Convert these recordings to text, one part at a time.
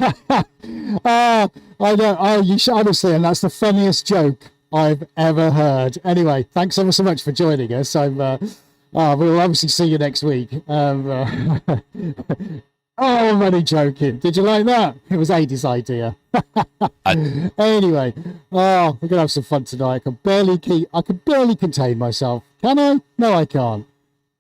I know. Oh, you should honestly, and that's the funniest joke I've ever heard. Anyway, thanks ever so much for joining us. We'll obviously see you next week. Oh, I'm only joking. Did you like that? It was Aidy's idea. Anyway, we're gonna have some fun tonight. I can barely contain myself. Can I? No, I can't.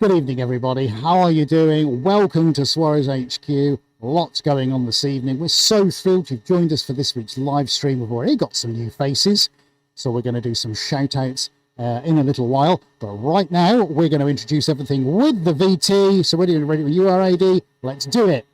Good evening, everybody. How are you doing? Welcome to Suarez HQ. Lots going on this evening. We're so thrilled you've joined us for this week's live stream. We've already got some new faces, so we're going to do some shout outs in a little while. But right now, we're going to introduce everything with the VT. So ready when you are, AD? Let's do it.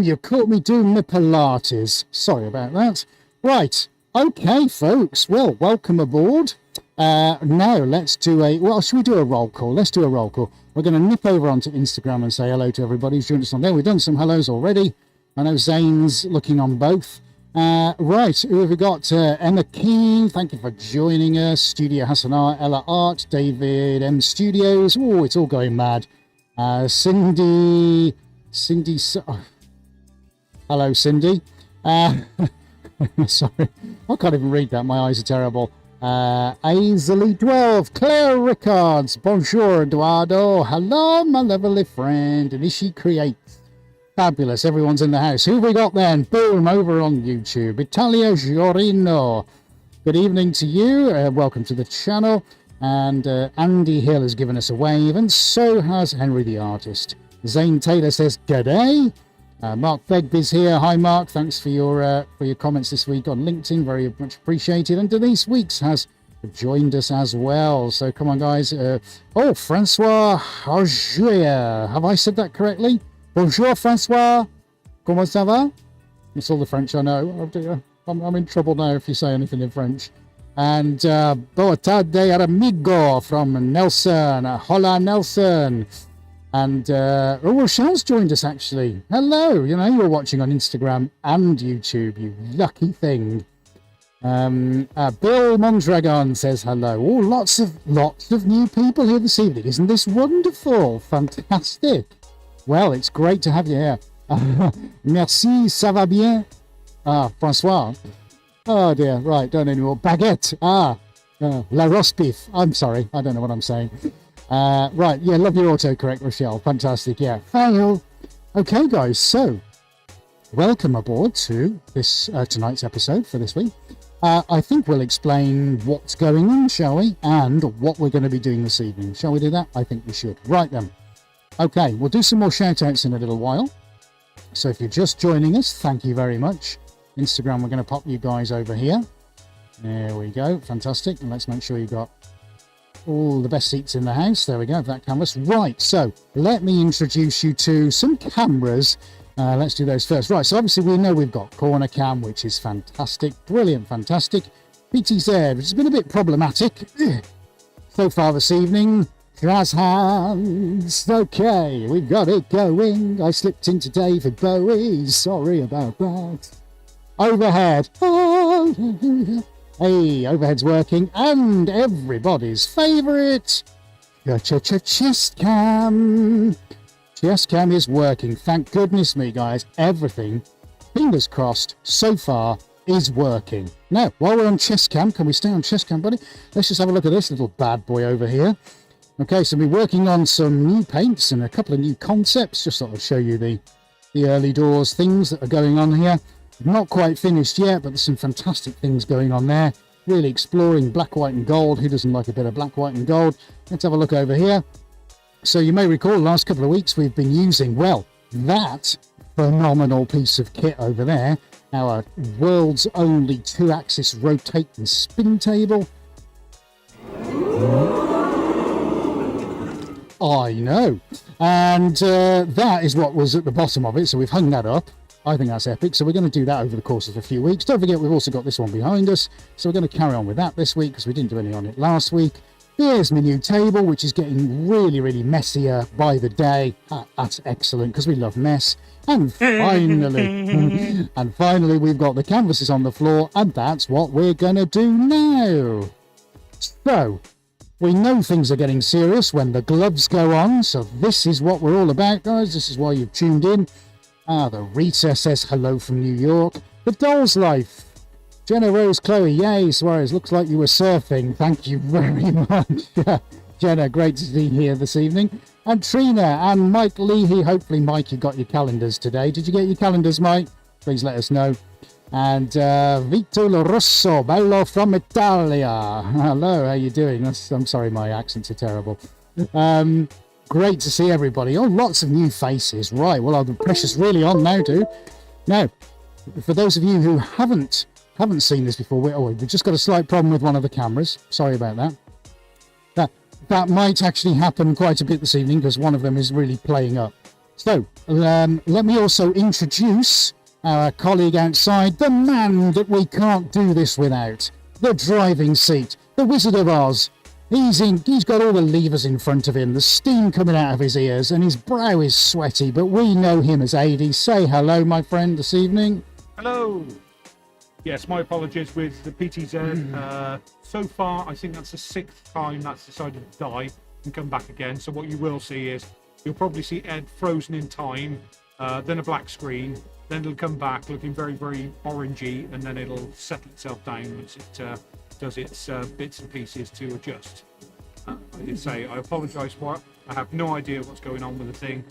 You caught me doing my Pilates. Sorry about that. Right. Okay, folks. Well, welcome aboard. Now let's do should we do a roll call? Let's do a roll call. We're going to nip over onto Instagram and say hello to everybody who's joined us on there. We've done some hellos already. I know Zane's looking on both. Right. Who have we got? Emma Keane. Thank you for joining us. Studio Hassanar, Ella Art, David M Studios. Oh, it's all going mad. Cindy. Hello, Cindy. Sorry, I can't even read that. My eyes are terrible. Aisley 12, Claire Rickards. Bonjour, Eduardo. Hello, my lovely friend. Anishi Creates. Fabulous. Everyone's in the house. Who have we got then? Boom, over on YouTube. Italia Giorino. Good evening to you. Welcome to the channel. And Andy Hill has given us a wave, and so has Henry the Artist. Zane Taylor says, g'day. Mark Begbie's here. Hi, Mark. Thanks for your comments this week on LinkedIn. Very much appreciated. And Denise Weeks has joined us as well. So come on, guys. Francois Harjuer. Have I said that correctly? Bonjour, Francois. Comment ça va? It's all the French I know. I'm in trouble now if you say anything in French. And boa tarde, amigo from Nelson. Hola, Nelson. And Rochelle's joined us, actually. Hello. You know, you're watching on Instagram and YouTube, you lucky thing. Bill Mondragon says hello. Oh, lots of new people here this evening. Isn't this wonderful? Fantastic. Well, it's great to have you here. Merci, ça va bien? Francois. Oh, dear. Right, don't anymore. Baguette. La Rospif. I'm sorry. I don't know what I'm saying. Right, yeah, love your autocorrect, Rochelle. Fantastic, yeah. Fail. Okay, guys, so welcome aboard to this tonight's episode for this week. I think we'll explain what's going on, shall we? And what we're going to be doing this evening. Shall we do that? I think we should. Right then. Okay, we'll do some more shout-outs in a little while. So if you're just joining us, thank you very much. Instagram, we're going to pop you guys over here. There we go. Fantastic. And let's make sure you got all the best seats in the house. There we go, that canvas. Right, so let me introduce you to some cameras. Let's do those first. Right, so obviously we know we've got corner cam, which is fantastic, brilliant, fantastic. PTZ, which has been a bit problematic so far this evening. Jazz hands. Okay, we've got it going. I slipped into David Bowie. Sorry about that. Overhead. Hey, overhead's working, and everybody's favourite, chest cam. Chest cam is working. Thank goodness me, guys. Everything, fingers crossed, so far is working. Now, while we're on chest cam, can we stay on chest cam, buddy? Let's just have a look at this little bad boy over here. Okay, so we're working on some new paints and a couple of new concepts. Just thought I'd show you the early doors things that are going on here. Not quite finished yet, but there's some fantastic things going on there. Really exploring black, white and gold. Who doesn't like a bit of black, white and gold? Let's have a look over here. So you may recall the last couple of weeks we've been using, well, that phenomenal piece of kit over there. Our world's only 2-axis rotate and spin table. I know. And that is what was at the bottom of it. So we've hung that up. I think that's epic. So we're going to do that over the course of a few weeks. Don't forget, we've also got this one behind us. So we're going to carry on with that this week because we didn't do any on it last week. Here's my new table, which is getting really, really messier by the day. That's excellent because we love mess. And finally, we've got the canvases on the floor, and that's what we're going to do now. So, we know things are getting serious when the gloves go on, so this is what we're all about, guys. This is why you've tuned in. The Rita says hello from New York. The Doll's Life. Jenna Rose Chloe, yay, Suarez, looks like you were surfing. Thank you very much. Jenna, great to see you here this evening. And Trina and Mike Leahy. Hopefully, Mike, you got your calendars today. Did you get your calendars, Mike? Please let us know. And Vito Rosso, bello from Italia. Hello, how you doing? I'm sorry, my accents are terrible. Great to see everybody. Oh, lots of new faces. Right, well, the pressure's really on now, dude. Now, for those of you who haven't seen this before, we've just got a slight problem with one of the cameras. Sorry about that. That might actually happen quite a bit this evening because one of them is really playing up. So, let me also introduce our colleague outside, the man that we can't do this without, the driving seat, the Wizard of Oz. He's got all the levers in front of him, the steam coming out of his ears, and his brow is sweaty, but we know him as Adi. Say hello, my friend, this evening. Hello. Yes, my apologies with the PTZ. So far, I think that's the 6th time that's decided to die and come back again. So what you will see is, you'll probably see Ed frozen in time, then a black screen, then it'll come back looking very, very orangey, and then it'll settle itself down once it does its bits and pieces to adjust. I apologise for it. I have no idea what's going on with the thing.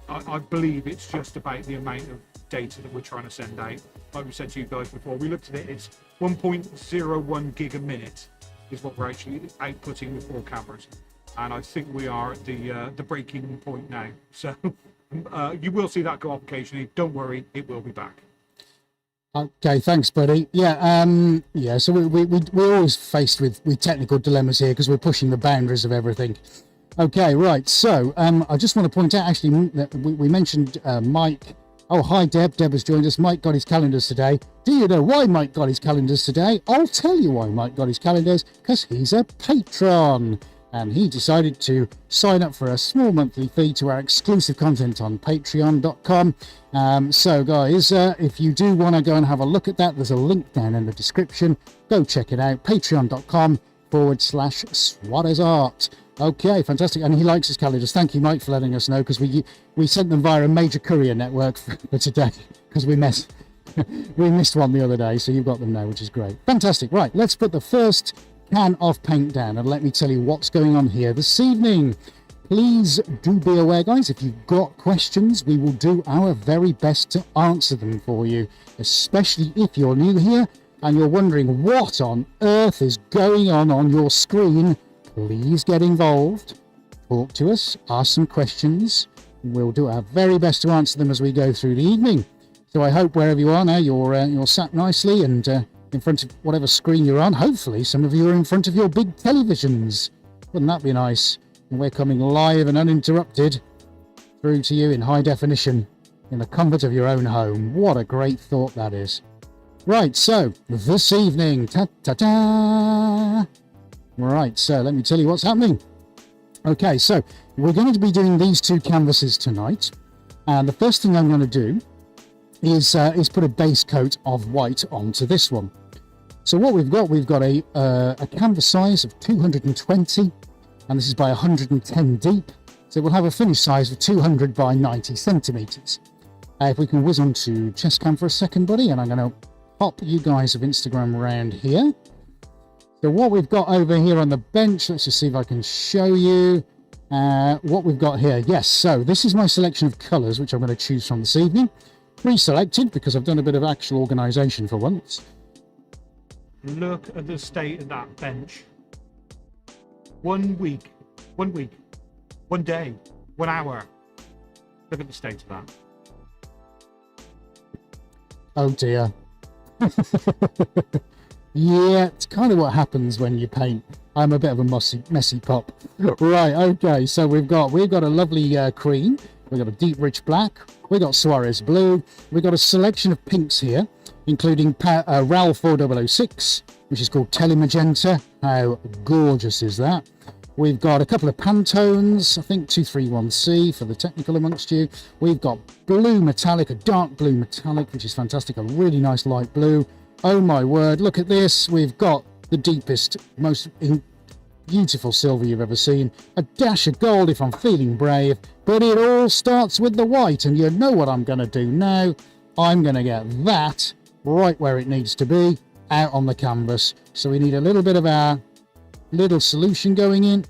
I believe it's just about the amount of data that we're trying to send out. Like we said to you guys before, we looked at it, it's 1.01 gig a minute is what we're actually outputting with 4 cameras. And I think we are at the breaking point now. So you will see that go off occasionally. Don't worry, it will be back. Okay, thanks, buddy. Yeah, so we're always faced with technical dilemmas here because we're pushing the boundaries of everything. Okay, right. So I just want to point out, actually, that we mentioned Mike. Oh, hi, Deb. Deb has joined us. Mike got his calendars today. Do you know why Mike got his calendars today? I'll tell you why Mike got his calendars, because he's a patron. And he decided to sign up for a small monthly fee to our exclusive content on patreon.com. So, guys, if you do want to go and have a look at that, there's a link down in the description. Go check it out, patreon.com/SuarezArt. Okay, fantastic. And he likes his calendars. Thank you, Mike, for letting us know, because we sent them via a major courier network for today, because we missed one the other day. So you've got them now, which is great. Fantastic. Right, let's put the first can of paint down and let me tell you what's going on here this evening. Please do be aware, guys, if you've got questions, we will do our very best to answer them for you, especially if you're new here and you're wondering what on earth is going on your screen. Please get involved, talk to us, ask some questions. We'll do our very best to answer them as we go through the evening. So I hope wherever you are now, you're sat nicely and in front of whatever screen you're on. Hopefully some of you are in front of your big televisions. Wouldn't that be nice? And we're coming live and uninterrupted through to you in high definition in the comfort of your own home. What a great thought that is. Right, so this evening, ta-ta-ta. Right, so let me tell you what's happening. Okay, so we're going to be doing these 2 canvases tonight. And the first thing I'm going to do is put a base coat of white onto this one. So what we've got a canvas size of 220, and this is by 110 deep. So we'll have a finished size of 200 by 90 centimeters. If we can whiz on to chest cam for a second, buddy, and I'm going to pop you guys of Instagram around here. So what we've got over here on the bench, let's just see if I can show you what we've got here. Yes, so this is my selection of colours, which I'm going to choose from this evening. Pre-selected, because I've done a bit of actual organisation for once. Look at the state of that bench. 1 week, 1 day, 1 hour. Look at the state of that. Oh dear. Yeah, it's kind of what happens when you paint. I'm a bit of a messy pop. Right, okay, so we've got a lovely cream. We've got a deep rich black. We've got Suarez blue. We've got a selection of pinks here, including RAL 4006, which is called Telemagenta. How gorgeous is that? We've got a couple of Pantones, I think 231C for the technical amongst you. We've got blue metallic, a dark blue metallic, which is fantastic, a really nice light blue. Oh my word, look at this. We've got the deepest, most beautiful silver you've ever seen. A dash of gold if I'm feeling brave, but it all starts with the white, and you know what I'm going to do now. I'm going to get that right where it needs to be, out on the canvas. So we need a little bit of our little solution going in.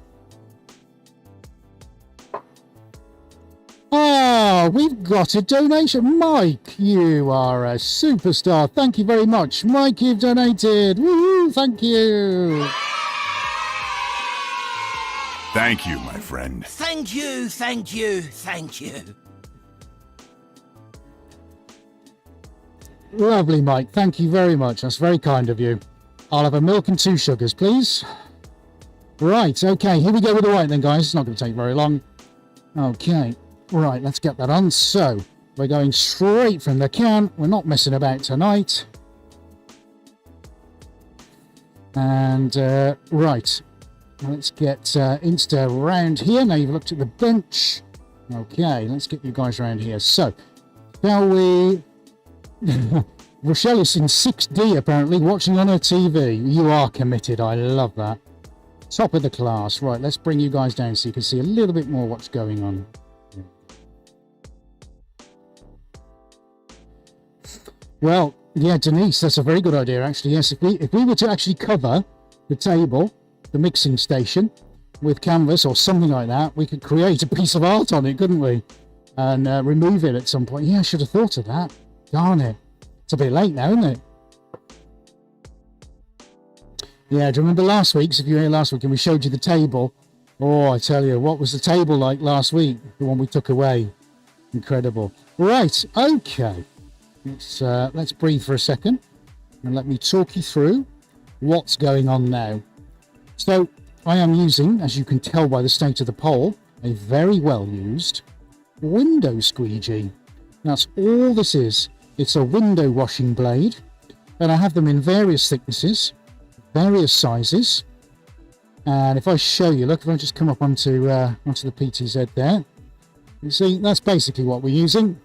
Oh, we've got a donation. Mike, you are a superstar. Thank you very much. Mike, you've donated. Woohoo, thank you. Thank you, my friend. Thank you, thank you, thank you. Lovely, Mike. Thank you very much. That's very kind of you. I'll have a milk and 2 sugars, please. Right, okay, here we go with the white then, guys. It's not going to take very long. Okay, right, let's get that on. So, we're going straight from the can. We're not messing about tonight. And, right, let's get Insta around here. Now you've looked at the bench. Okay, let's get you guys around here. So, shall we... Rochelle is in 6D, apparently, watching on her TV. You are committed. I love that. Top of the class. Right, let's bring you guys down so you can see a little bit more what's going on. Well, yeah, Denise, that's a very good idea, actually. Yes, if we were to actually cover the table, the mixing station, with canvas or something like that, we could create a piece of art on it, couldn't we? And remove it at some point. Yeah, I should have thought of that. Darn it. It's a bit late now, isn't it? Yeah, do you remember last week's? If you were here last week and we showed you the table. Oh, I tell you, what was the table like last week? The one we took away. Incredible. Right, okay. Let's breathe for a second. And let me talk you through what's going on now. So, I am using, as you can tell by the state of the pole, a very well used window squeegee. That's all this is. It's a window washing blade, and I have them in various thicknesses, various sizes. And if I show you, look, if I just come up onto the PTZ there, you see that's basically what we're using,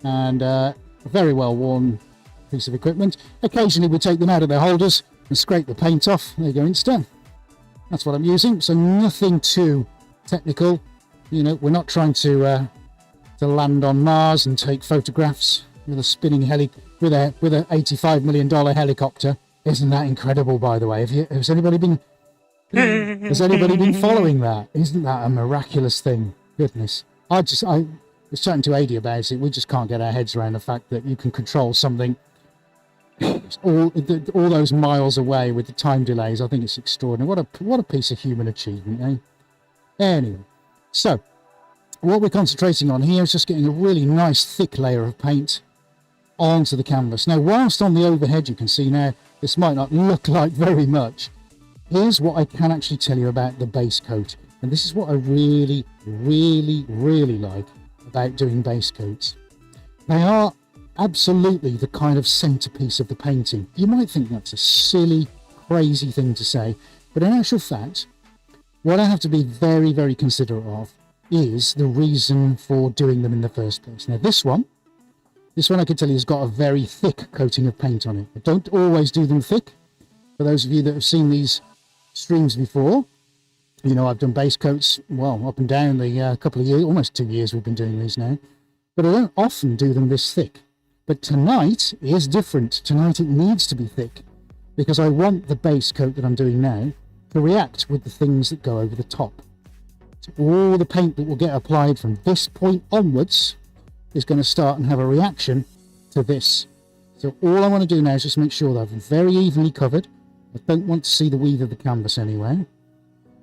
and a very well worn piece of equipment. Occasionally we take them out of their holders and scrape the paint off. There you go, Insta. That's what I'm using. So nothing too technical. You know, we're not trying to land on Mars and take photographs with a spinning with a $85 million helicopter. Isn't that incredible, by the way? Has anybody been following that? Isn't that a miraculous thing? Goodness. I was chatting to Adi about it. We just can't get our heads around the fact that you can control something all those miles away with the time delays. I think it's extraordinary. What a piece of human achievement, eh? Anyway, so what we're concentrating on here is just getting a really nice thick layer of paint onto the canvas. Now, whilst on the overhead, you can see now, this might not look like very much. Here's what I can actually tell you about the base coat. And this is what I really, really, really like about doing base coats. They are absolutely the kind of centerpiece of the painting. You might think that's a silly, crazy thing to say, but in actual fact, what I have to be very, very considerate of is the reason for doing them in the first place. Now, this one I can tell you has got a very thick coating of paint on it. I don't always do them thick. For those of you that have seen these streams before, you know I've done base coats, well, up and down the couple of years, almost 2 years we've been doing these now. But I don't often do them this thick. But tonight is different. Tonight it needs to be thick because I want the base coat that I'm doing now to react with the things that go over the top. So all the paint that will get applied from this point onwards is going to start and have a reaction to this. So all I want to do now is just make sure that I'm very evenly covered. I don't want to see the weave of the canvas anyway.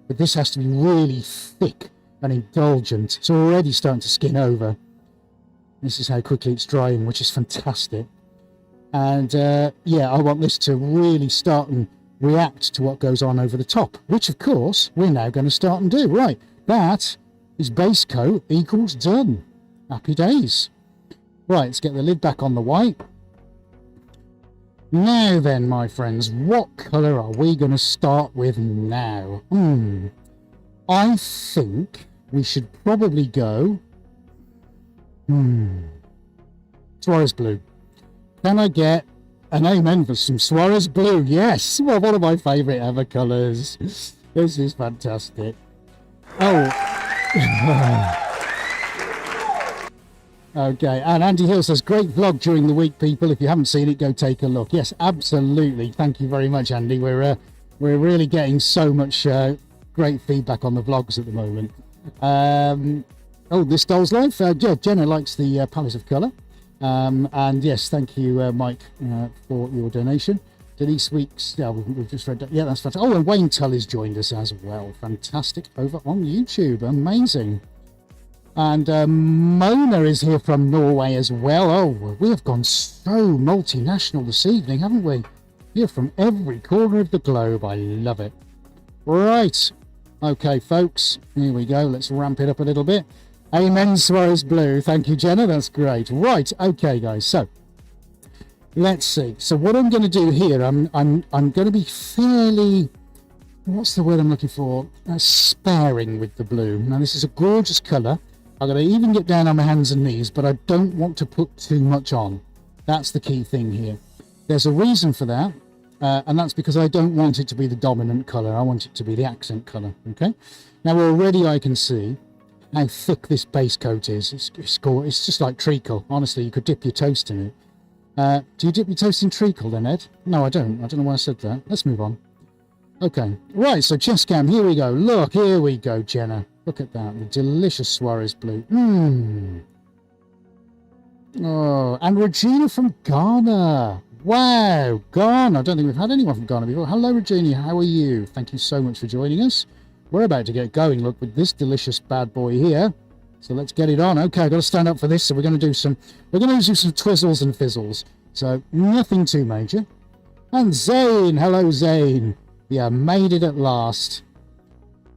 But this has to be really thick and indulgent. It's already starting to skin over. This is how quickly it's drying, which is fantastic. And yeah, I want this to really start and react to what goes on over the top, which of course we're now going to start and do. Right, that is base coat equals done. Happy days. Right, let's get the lid back on the white. Now then, my friends, what colour are we going to start with now? I think we should probably go... Suarez blue. Can I get an amen for some Suarez blue? Yes! Well, one of my favourite ever colours. This is fantastic. Oh... Okay, and Andy Hill says, great vlog during the week, people. If you haven't seen it, go take a look. Yes, absolutely. Thank you very much, Andy. We're really getting so much great feedback on the vlogs at the moment. This Doll's Life. Yeah, Jenna likes the palette of colour. And yes, thank you, Mike, for your donation. Denise Weeks, yeah, we've just read that. Yeah, that's fantastic. Oh, and Wayne Tully's joined us as well. Fantastic. Over on YouTube. Amazing. And Mona is here from Norway as well. Oh, we have gone so multinational this evening, haven't we? Here from every corner of the globe. I love it. Right. Okay, folks. Here we go. Let's ramp it up a little bit. Amen, Suarez Blue. Thank you, Jenna. That's great. Right. Okay, guys. So, let's see. So, what I'm going to do here, I'm going to be fairly... What's the word I'm looking for? Sparing with the blue. Now, this is a gorgeous colour. I'm going to even get down on my hands and knees, but I don't want to put too much on. That's the key thing here. There's a reason for that, and that's because I don't want it to be the dominant colour. I want it to be the accent colour, okay? Now, already I can see how thick this base coat is. It's just like treacle. Honestly, you could dip your toast in it. Do you dip your toast in treacle then, Ed? No, I don't. I don't know why I said that. Let's move on. Okay, right, so chest cam, here we go. Look, here we go, Jenna. Look at that, the delicious Suarez blue. Oh, and Regina from Ghana. Wow, Ghana. I don't think we've had anyone from Ghana before. Hello, Regina. How are you? Thank you so much for joining us. We're about to get going, look, with this delicious bad boy here. So let's get it on. Okay, I've got to stand up for this. So we're going to do some twizzles and fizzles. So nothing too major. And Zane. Hello, Zane. Yeah, made it at last.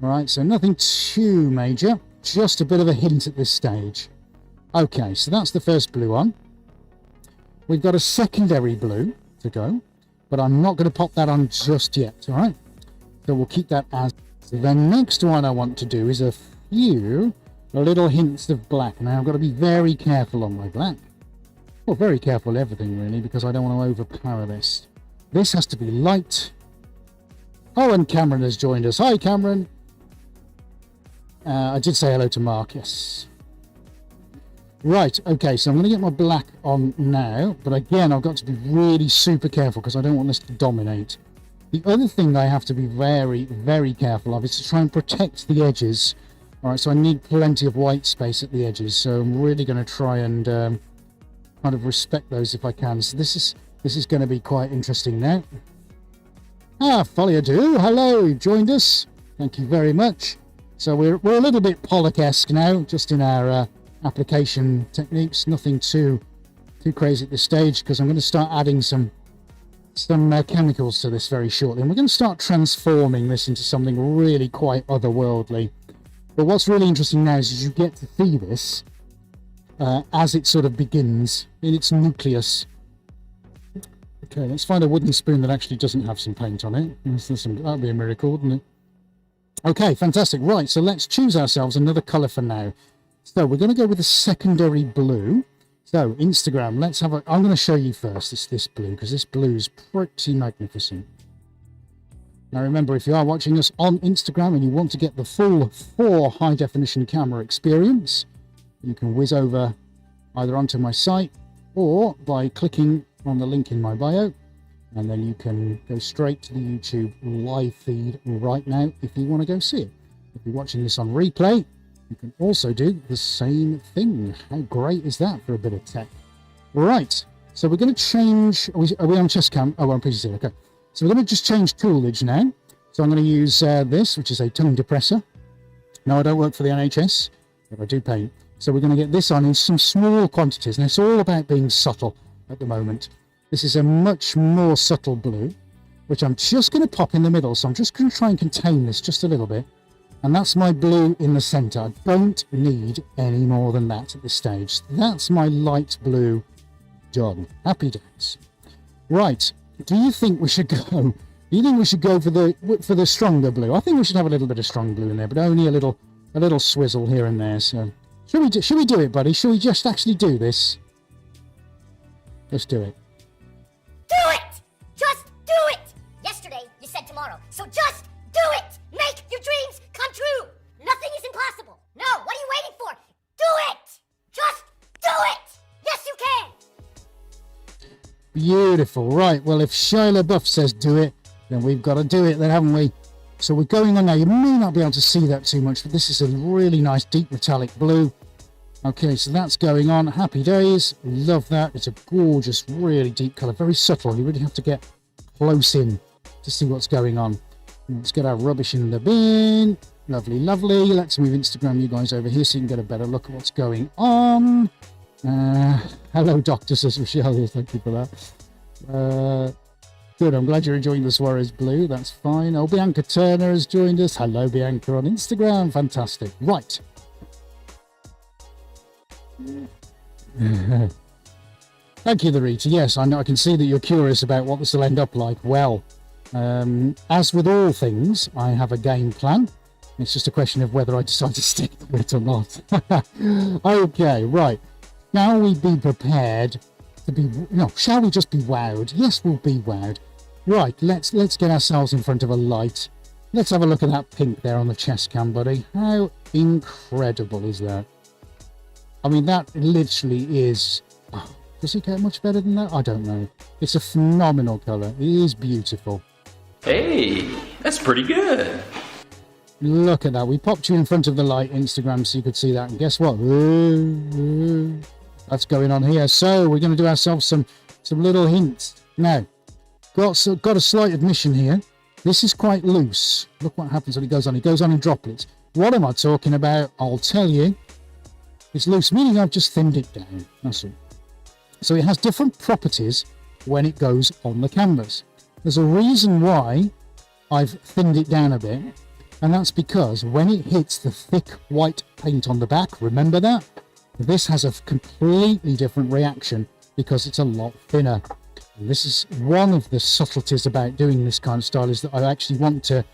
All right, so nothing too major, just a bit of a hint at this stage. Okay, so that's the first blue on. We've got a secondary blue to go, but I'm not going to pop that on just yet, all right? So we'll keep that as... The next one I want to do is a few little hints of black. Now, I've got to be very careful on my black. Well, very careful with everything, really, because I don't want to overpower this. This has to be light. Oh, and Cameron has joined us. Hi, Cameron. I did say hello to Mark, yes. Right, okay, so I'm going to get my black on now, but again, I've got to be really super careful because I don't want this to dominate. The other thing I have to be very, very careful of is to try and protect the edges. All right, so I need plenty of white space at the edges, so I'm really going to try and kind of respect those if I can. So this is going to be quite interesting now. Ah, Folia Do, hello, you've joined us. Thank you very much. So we're a little bit Pollock-esque now, just in our application techniques. Nothing too crazy at this stage, because I'm going to start adding some chemicals to this very shortly. And we're going to start transforming this into something really quite otherworldly. But what's really interesting now is you get to see this as it sort of begins in its nucleus. Okay, let's find a wooden spoon that actually doesn't have some paint on it. That'd be a miracle, wouldn't it? Okay, fantastic. Right, so let's choose ourselves another colour for now. So we're going to go with a secondary blue. So Instagram, let's have I'm going to show you first this blue, because this blue is pretty magnificent. Now remember, if you are watching us on Instagram and you want to get the full 4 high definition camera experience, you can whiz over either onto my site or by clicking on the link in my bio, and then you can go straight to the YouTube live feed right now if you want to go see it. If you're watching this on replay, you can also do the same thing. How great is that for a bit of tech? Right, so we're going to change... Are we on chest cam? Oh, we're on PCC, okay. So we're going to just change toolage now. So I'm going to use this, which is a tongue depressor. Now, I don't work for the NHS, but I do paint. So we're going to get this on in some small quantities. And it's all about being subtle at the moment. This is a much more subtle blue. which I'm just going to pop in the middle. So I'm just going to try and contain this just a little bit. And that's my blue in the center. I don't need any more than that at this stage. That's my light blue done. Happy days. Right. Do you think we should go? Do you think we should go for the stronger blue? I think we should have a little bit of strong blue in there, but only a little swizzle here and there. So should we do it, buddy? Should we just actually do this? Let's do it. Do it! Just do it! Yesterday you said tomorrow, so just do it! Make your dreams come true! Nothing is impossible! No, what are you waiting for? Do it! Just do it! Yes, you can! Beautiful. Right, well, if Shia LaBeouf says do it, then we've got to do it then, haven't we? So we're going on now. You may not be able to see that too much, but this is a really nice deep metallic blue. Okay, so that's going on. Happy days. Love that. It's a gorgeous, really deep colour. Very subtle. You really have to get close in to see what's going on. Let's get our rubbish in the bin. Lovely, lovely. Let's move Instagram you guys over here so you can get a better look at what's going on. Hello, Doctor, says Rochelle here. Thank you for that. Good. I'm glad you're enjoying the Suarez blue. That's fine. Oh, Bianca Turner has joined us. Hello, Bianca on Instagram. Fantastic. Right. Thank you, Larita. Yes, I know. I can see that you're curious about what this will end up like. Well, as with all things, I have a game plan. It's just a question of whether I decide to stick with it or not. Okay, right. Shall we be prepared to be? No, shall we just be wowed? Yes, we'll be wowed. Right. Let's get ourselves in front of a light. Let's have a look at that pink there on the chest cam, buddy. How incredible is that? I mean, that literally is... Oh, does it get much better than that? I don't know. It's a phenomenal colour. It is beautiful. Hey, that's pretty good. Look at that. We popped you in front of the light, Instagram, so you could see that. And guess what? That's going on here. So we're going to do ourselves some little hints. Now, got a slight admission here. This is quite loose. Look what happens when it goes on. It goes on in droplets. What am I talking about? I'll tell you. It's loose, meaning I've just thinned it down. That's all. So it has different properties when it goes on the canvas. There's a reason why I've thinned it down a bit, and that's because when it hits the thick white paint on the back, remember that? This has a completely different reaction because it's a lot thinner. And this is one of the subtleties about doing this kind of style, is that I actually want to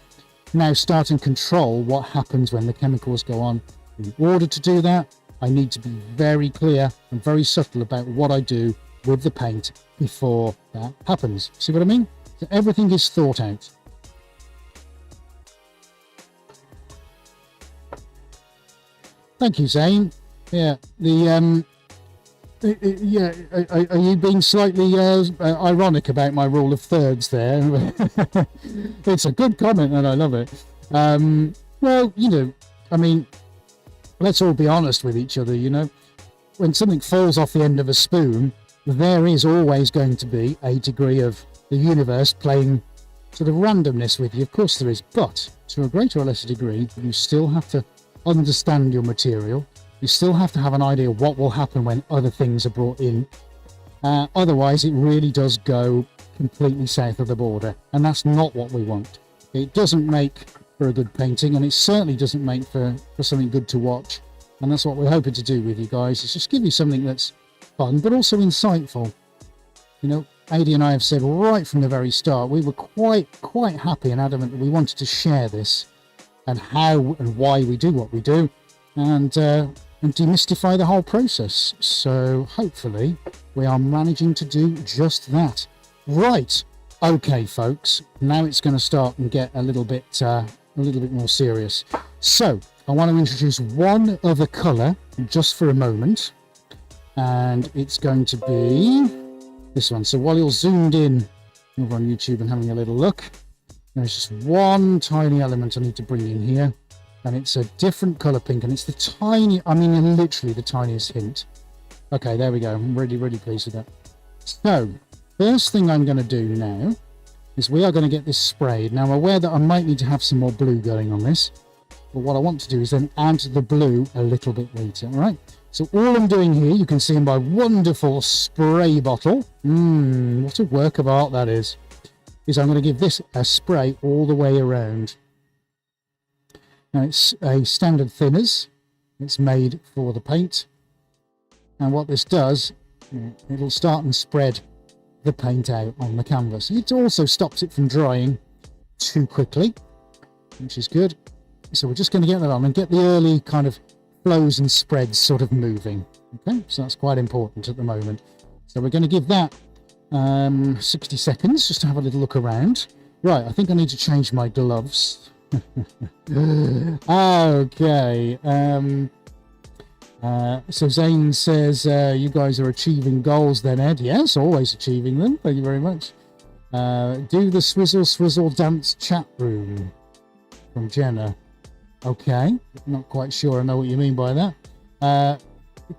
now start and control what happens when the chemicals go on. In order to do that, I need to be very clear and very subtle about what I do with the paint before that happens. See what I mean? So everything is thought out. Thank you, Zane. Yeah, are you being slightly ironic about my rule of thirds there? It's a good comment and I love it. Well, you know, I mean, let's all be honest with each other, you know. When something falls off the end of a spoon, there is always going to be a degree of the universe playing sort of randomness with you. Of course there is, but to a greater or lesser degree, you still have to understand your material. You still have to have an idea of what will happen when other things are brought in. Otherwise, it really does go completely south of the border, and that's not what we want. It doesn't make for a good painting, and it certainly doesn't make for something good to watch. And that's what we're hoping to do with you guys, is just give you something that's fun, but also insightful. You know, Adi and I have said right from the very start, we were quite happy and adamant that we wanted to share this, and how and why we do what we do, and demystify the whole process. So hopefully we are managing to do just that. Right, okay folks, now it's going to start and get a little bit more serious. So I want to introduce one other colour just for a moment, and it's going to be this one. So while you're zoomed in over on YouTube and having a little look, there's just one tiny element I need to bring in here, and it's a different colour pink, and it's the tiny, I mean literally the tiniest hint. Okay, there we go. I'm really pleased with that. So first thing I'm going to do now is we are going to get this sprayed. Now I'm aware that I might need to have some more blue going on this, but what I want to do is then add the blue a little bit later. All right, so all I'm doing here, you can see in my wonderful spray bottle. What a work of art that is. is I'm going to give this a spray all the way around. Now it's a standard thinners. It's made for the paint. And what this does, it'll start and spread the paint out on the canvas. It also stops it from drying too quickly, which is good. So we're just going to get that on and get the early kind of flows and spreads sort of moving. Okay, so that's quite important at the moment. So we're going to give that 60 seconds just to have a little look around. Right, I think I need to change my gloves. Okay. So Zane says, you guys are achieving goals then, Ed. Yes, always achieving them. Thank you very much. Do the swizzle swizzle dance chat room from Jenna. Okay, not quite sure I know what you mean by that.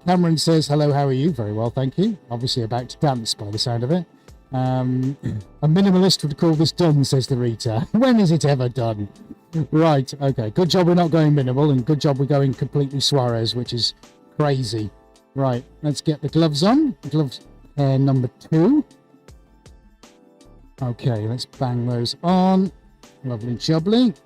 Cameron says, hello, how are you? Very well, thank you. Obviously about to dance by the sound of it. A minimalist would call this done, says the Rita. When is it ever done? Right, okay. Good job we're not going minimal, and good job we're going completely Suarez, which is crazy. Right, let's get the gloves on. Gloves number 2. Okay, let's bang those on. Lovely jubbly.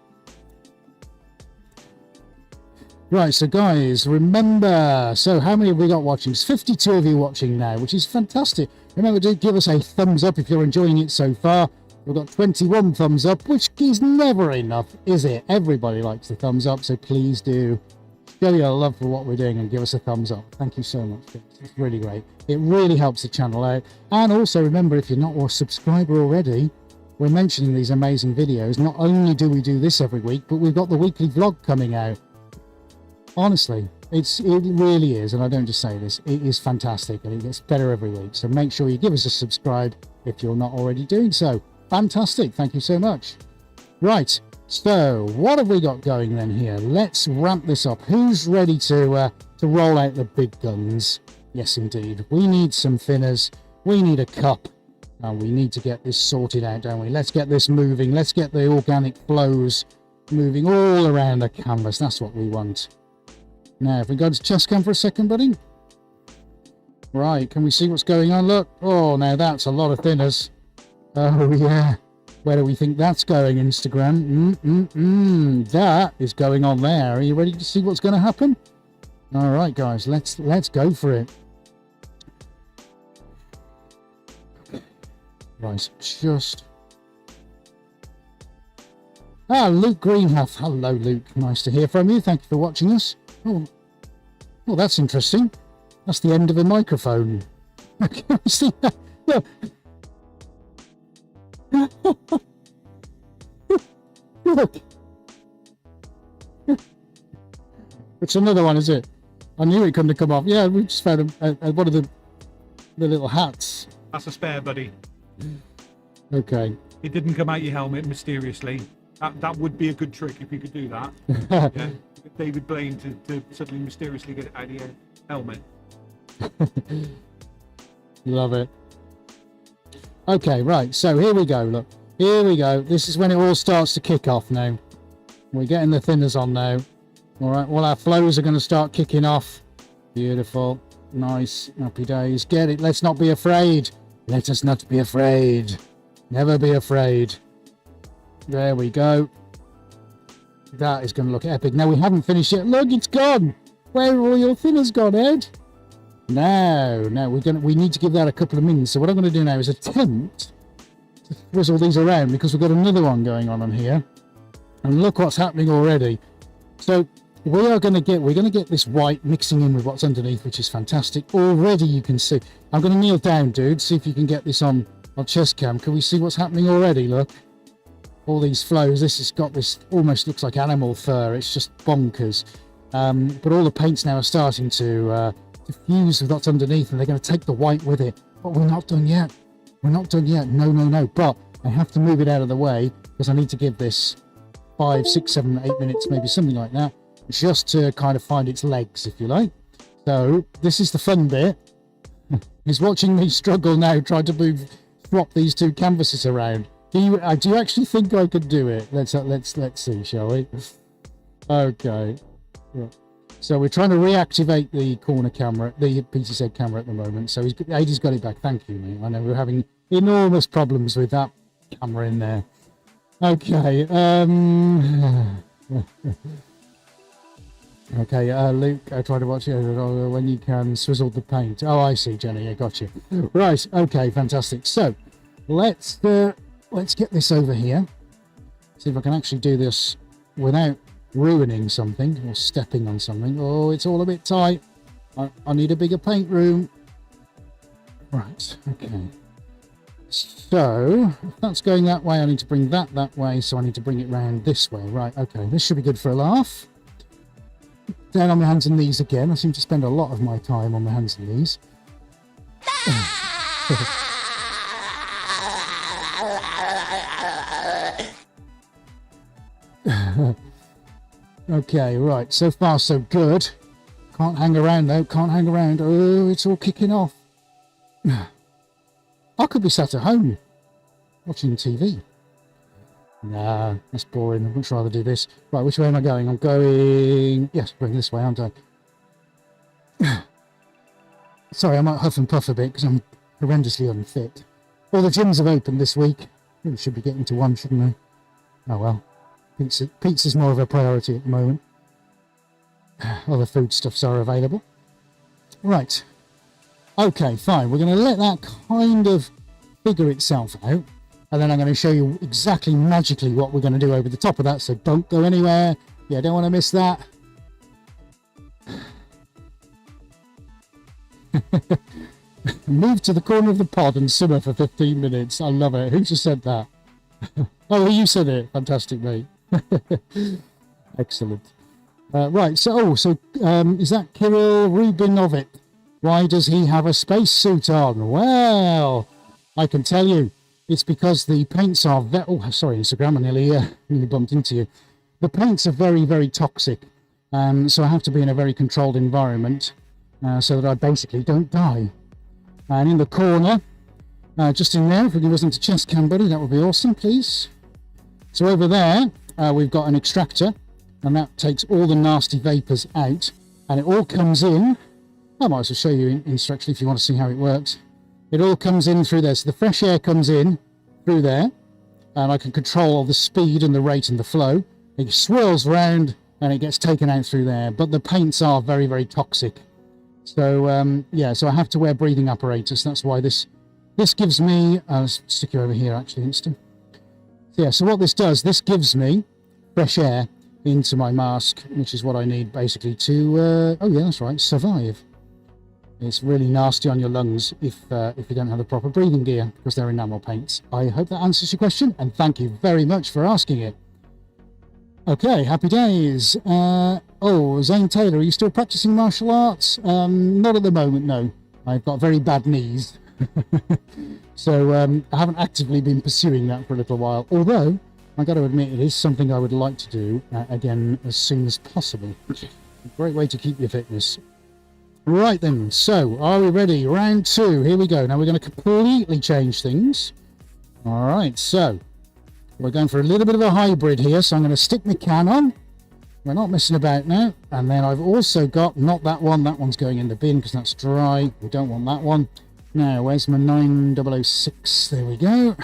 Right, so guys, remember, so how many have we got watching? There's 52 of you watching now, which is fantastic. Remember to give us a thumbs up if you're enjoying it so far. We've got 21 thumbs up, which is never enough, is it? Everybody likes the thumbs up, so please do show your love for what we're doing and give us a thumbs up. Thank you so much. It's really great. It really helps the channel out. And also remember, if you're not a subscriber already, we're mentioning these amazing videos. Not only do we do this every week, but we've got the weekly vlog coming out. Honestly, it really is, and I don't just say this, it is fantastic, and it gets better every week. So make sure you give us a subscribe if you're not already doing so. Fantastic, thank you so much. Right, so what have we got going then here? Let's ramp this up. Who's ready to roll out the big guns? Yes, indeed. We need some thinners. We need a cup. And we need to get this sorted out, don't we? Let's get this moving. Let's get the organic flows moving all around the canvas. That's what we want. Now, if we go to chest cam for a second, buddy. Right, can we see what's going on? Look. Oh, now that's a lot of thinners. Oh, yeah. Where do we think that's going, Instagram? That is going on there. Are you ready to see what's going to happen? All right, guys, let's go for it. Right, just... Luke Greenhuff. Hello, Luke. Nice to hear from you. Thank you for watching us. Oh, well, that's interesting. That's the end of a microphone. Can you see that? Look. Look. It's another one, is it? I knew it couldn't have come off. Yeah, we just found one of the little hats. That's a spare, buddy. Okay. It didn't come out your helmet mysteriously. That would be a good trick if you could do that. Yeah. David Blaine to suddenly mysteriously get it out of your helmet. Love it. Okay, right. So here we go. Look, here we go. This is when it all starts to kick off now. We're getting the thinners on now. All right. Well, our flows are going to start kicking off. Beautiful. Nice. Happy days. Get it. Let's not be afraid. Let us not be afraid. Never be afraid. There we go. That is going to look epic. Now, we haven't finished yet. Look, it's gone. Where are all your thinners gone, Ed? No, we need to give that a couple of minutes. So what I'm going to do now is attempt to swizzle these around, because we've got another one going on here. And look what's happening already. So we're going to get this white mixing in with what's underneath, which is fantastic. Already you can see. I'm going to kneel down, dude. See if you can get this on chest cam. Can we see what's happening already? Look. All these flows. This has got this, almost looks like animal fur. It's just bonkers. But all the paints now are starting to fuse with what's underneath, and they're going to take the white with it. But we're not done yet. We're not done yet. No. But I have to move it out of the way, because I need to give this 5, 6, 7, 8 minutes, maybe something like that, just to kind of find its legs, if you like. So this is the fun bit. Is watching me struggle now, trying to swap these two canvases around. Do you actually think I could do it? Let's see, shall we? Okay. So we're trying to reactivate the corner camera, the PTZ camera at the moment. So Aidy's got it back. Thank you, mate. I know we're having enormous problems with that camera in there. Okay, okay, Luke, I try to watch it when you can swizzle the paint. Oh, I see, Jenny, I got you. Right, okay, fantastic. So, let's get this over here. See if I can actually do this without ruining something or stepping on something. Oh, it's all a bit tight. I need a bigger paint room. Right, okay. So, if that's going that way, I need to bring that way, so I need to bring it round this way. Right, okay, this should be good for a laugh. Down on my hands and knees again. I seem to spend a lot of my time on my hands and knees. Okay, right, so far so good. Can't hang around though, can't hang around. Oh, it's all kicking off. I could be sat at home watching TV. Nah, that's boring. I'd much rather do this. Right, which way am I going? I'm going... Yes, going this way, aren't I? Sorry, I might huff and puff a bit because I'm horrendously unfit. Well, the gyms have opened this week. Really should be getting to one, shouldn't I? Oh well. Pizza's more of a priority at the moment. Other foodstuffs are available. Right. Okay, fine. We're going to let that kind of figure itself out. And then I'm going to show you exactly magically what we're going to do over the top of that. So don't go anywhere. Yeah, don't want to miss that. Move to the corner of the pod and simmer for 15 minutes. I love it. Who just said that? Oh, you said it. Fantastic, mate. Excellent. Right, so is that Kirill Rubinovit? Why does he have a spacesuit on? Well, I can tell you. It's because the paints are... Oh, sorry, Instagram, I nearly bumped into you. The paints are very, very toxic. So I have to be in a very controlled environment so that I basically don't die. And in the corner, just in there, if we can listen to chest cam, buddy, that would be awesome, please. So over there, we've got an extractor, and that takes all the nasty vapours out, and it all comes in. I might as well show you in actually if you want to see how it works. It all comes in through there. So the fresh air comes in through there, and I can control the speed and the rate and the flow. It swirls around and it gets taken out through there. But the paints are very, very toxic. So, yeah, so I have to wear breathing apparatus. That's why this gives me... I'll stick you over here, actually, Insta. So, yeah, so what this does, this gives me fresh air into my mask, which is what I need, basically, to... oh, yeah, that's right, survive. It's really nasty on your lungs if you don't have the proper breathing gear because they're enamel paints. I hope that answers your question, and thank you very much for asking it. Okay, happy days. Oh, Zane Taylor, are you still practicing martial arts? Not at the moment, no. I've got very bad knees. So I haven't actively been pursuing that for a little while. Although, I got to admit, it is something I would like to do again as soon as possible. A great way to keep your fitness. Right then, so are we ready? Round 2, here we go. Now we're going to completely change things. All right, so we're going for a little bit of a hybrid here. So I'm going to stick my can on. We're not messing about now. And then I've also got, not that one, that one's going in the bin because that's dry. We don't want that one. Now, where's my 9006? There we go.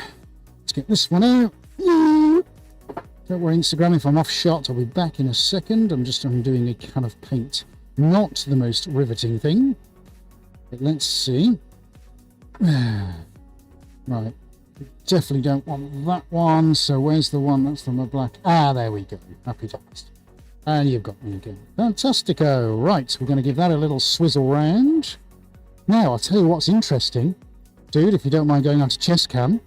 Let's get this one out. Don't worry, Instagram, if I'm off shot, I'll be back in a second. I'm doing a can of paint. Not the most riveting thing, but let's see. Right, definitely don't want that one. So where's the one that's from the black? Ah, there we go. Happy days. And you've got me again. Fantastico. Right, we're going to give that a little swizzle round. Now, I'll tell you what's interesting, dude. If you don't mind going on to chest cam,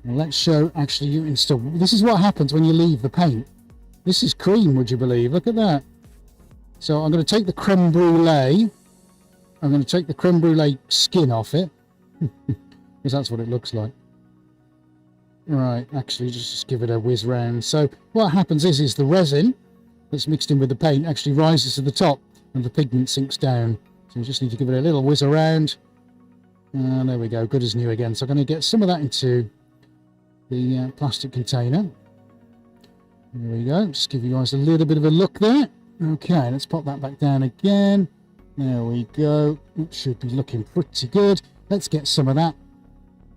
let's show. Actually, you install. This is what happens when you leave the paint. This is cream. Would you believe? Look at that. So I'm going to take the creme brulee. I'm going to take the creme brulee skin off it. Because that's what it looks like. Right, actually just give it a whiz round. So what happens is the resin that's mixed in with the paint actually rises to the top and the pigment sinks down. So you just need to give it a little whiz around. And there we go, good as new again. So I'm going to get some of that into the plastic container. There we go, just give you guys a little bit of a look there. Okay, let's pop that back down again. There we go. It should be looking pretty good. Let's get some of that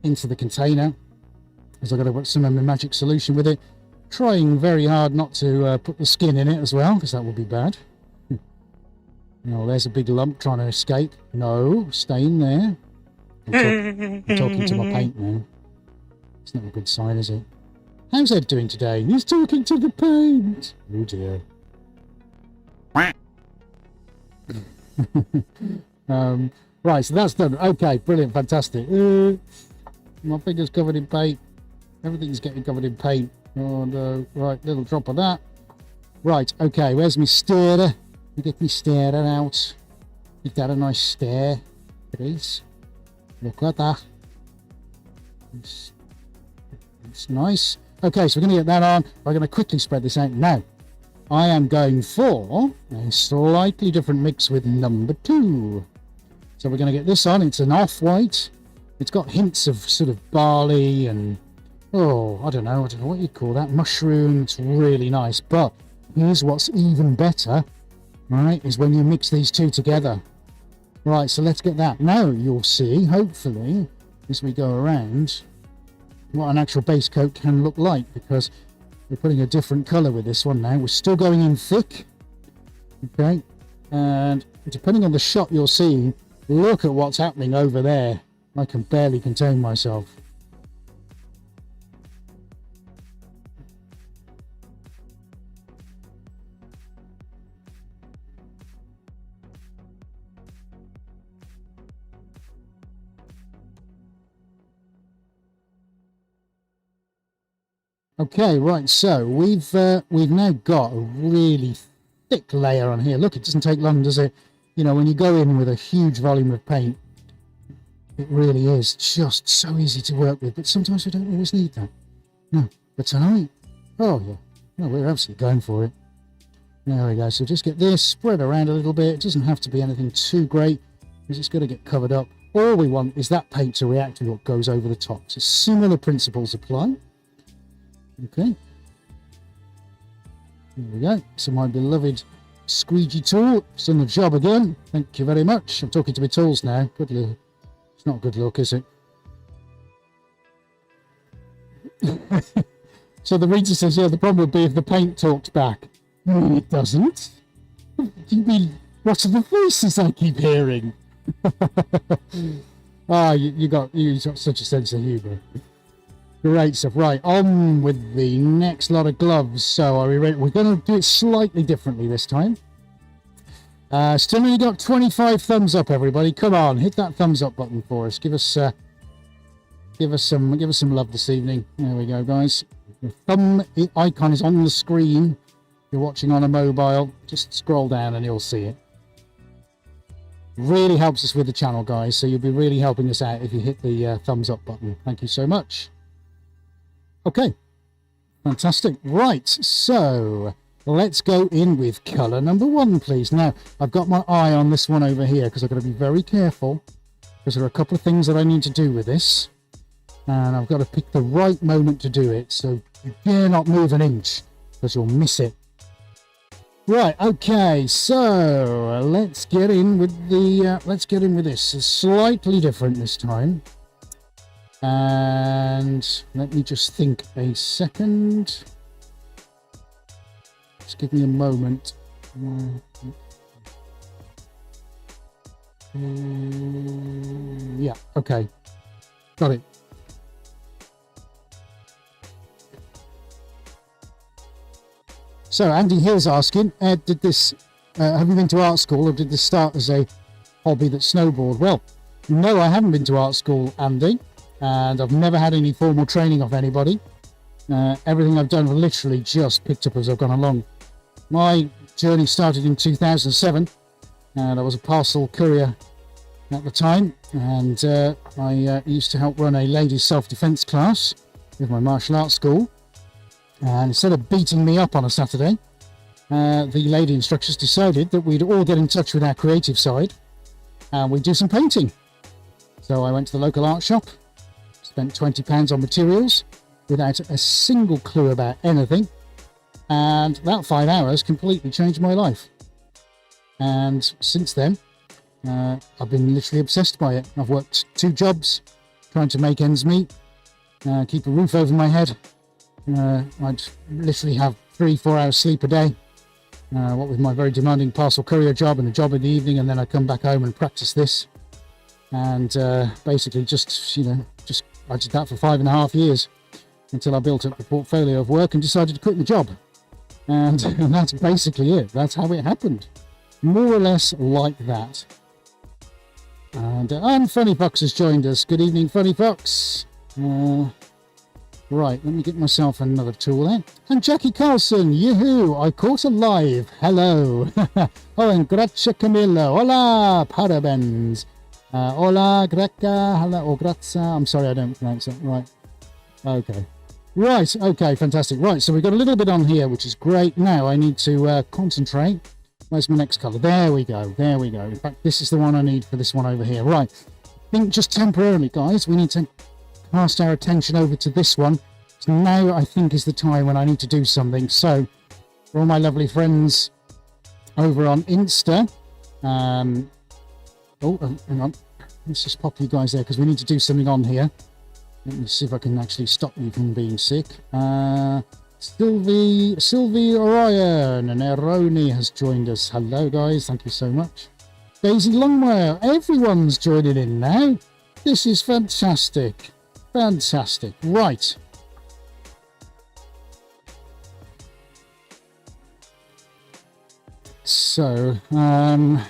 into the container. because I've got to put some of my magic solution with it. Trying very hard not to put the skin in it as well, because that would be bad. Oh, there's a big lump trying to escape. No, stay in there. I'm talking to my paint now. It's not a good sign, is it? How's Ed doing today? He's talking to the paint. Oh dear. Right, so that's done. Okay, brilliant, fantastic. My finger's covered in paint. Everything's getting covered in paint. Oh no, right, little drop of that. Right, okay, where's my stirrer? Get me starer out. Give that a nice stare, please. Look at that. It's nice. Okay, so we're going to get that on. We're going to quickly spread this out. Now, I am going for a slightly different mix with number 2. So we're going to get this on. It's an off-white. It's got hints of sort of barley and, I don't know what you'd call that. Mushroom. It's really nice. But here's what's even better. Right, is when you mix these two together. Right, so let's get that. Now you'll see, hopefully, as we go around, what an actual base coat can look like, because we're putting a different colour with this one now. We're still going in thick. Okay, and depending on the shot you'll see, look at what's happening over there. I can barely contain myself. Okay, right, so we've now got a really thick layer on here. Look, it doesn't take long, does it? You know, when you go in with a huge volume of paint, it really is just so easy to work with, but sometimes we don't always need that. No, but tonight, oh yeah, no, we're absolutely going for it. There we go, so just get this, spread around a little bit. It doesn't have to be anything too great, because it's going to get covered up. All we want is that paint to react with what goes over the top. So similar principles apply. Okay, there we go. So my beloved squeegee tool, it's done the job again. Thank you very much. I'm talking to my tools now. Good look. It's not a good look, is it? So the reader says, yeah, the problem would be if the paint talked back. No, it doesn't. You mean, what are the voices I keep hearing? You got such a sense of humour. Great stuff. Right, on with the next lot of gloves. So are we ready? We're going to do it slightly differently this time. Still only got 25 thumbs up, everybody. Come on, hit that thumbs up button for us. Give us some love this evening. There we go, guys. The thumb icon is on the screen. If you're watching on a mobile, just scroll down and you'll see it. Really helps us with the channel, guys. So you'll be really helping us out if you hit the thumbs up button. Thank you so much. Okay, fantastic. Right, so let's go in with colour number 1, please. Now, I've got my eye on this one over here because I've got to be very careful, because there are a couple of things that I need to do with this, and I've got to pick the right moment to do it. So you dare not move an inch, because you'll miss it. Right, okay, so let's get in with this. It's slightly different this time. And let me just think a second. Just give me a moment. Yeah, okay. Got it. So Andy Hill's asking, have you been to art school, or did this start as a hobby that snowballed? Well, no, I haven't been to art school, Andy. And I've never had any formal training of anybody. Everything I've done, I've literally just picked up as I've gone along. My journey started in 2007, and I was a parcel courier at the time, and I used to help run a ladies' self-defense class with my martial arts school. And instead of beating me up on a Saturday, the lady instructors decided that we'd all get in touch with our creative side, and we'd do some painting. So I went to the local art shop, spent £20 on materials without a single clue about anything, and that 5 hours completely changed my life. And since then, I've been literally obsessed by it. I've worked 2 jobs trying to make ends meet, keep a roof over my head. I'd literally have 3-4 hours sleep a day. What with my very demanding parcel courier job and a job in the evening, and then I come back home and practice this. And basically just I did that for 5.5 years until I built up the portfolio of work and decided to quit the job. And that's basically it. That's how it happened. More or less like that. And Funny Fox has joined us. Good evening, Funny Fox. Right, let me get myself another tool there. And Jackie Carlson, yoo-hoo, I caught a live. Hello. Oh, and grazie Camillo. Hola, parabens. Hola, greca, hello, or grazia. I'm sorry, I don't pronounce it right. Okay. Right, okay, fantastic. Right, so we've got a little bit on here, which is great. Now I need to concentrate. Where's my next colour? There we go, there we go. In fact, this is the one I need for this one over here. Right, I think just temporarily, guys, we need to cast our attention over to this one. So now I think is the time when I need to do something. So, for all my lovely friends over on Insta, hang on. Let's just pop you guys there because we need to do something on here. Let me see if I can actually stop you from being sick. Sylvie Orion and Eroni has joined us. Hello, guys. Thank you so much. Daisy Longmire. Everyone's joining in now. This is fantastic. Fantastic. Right. So,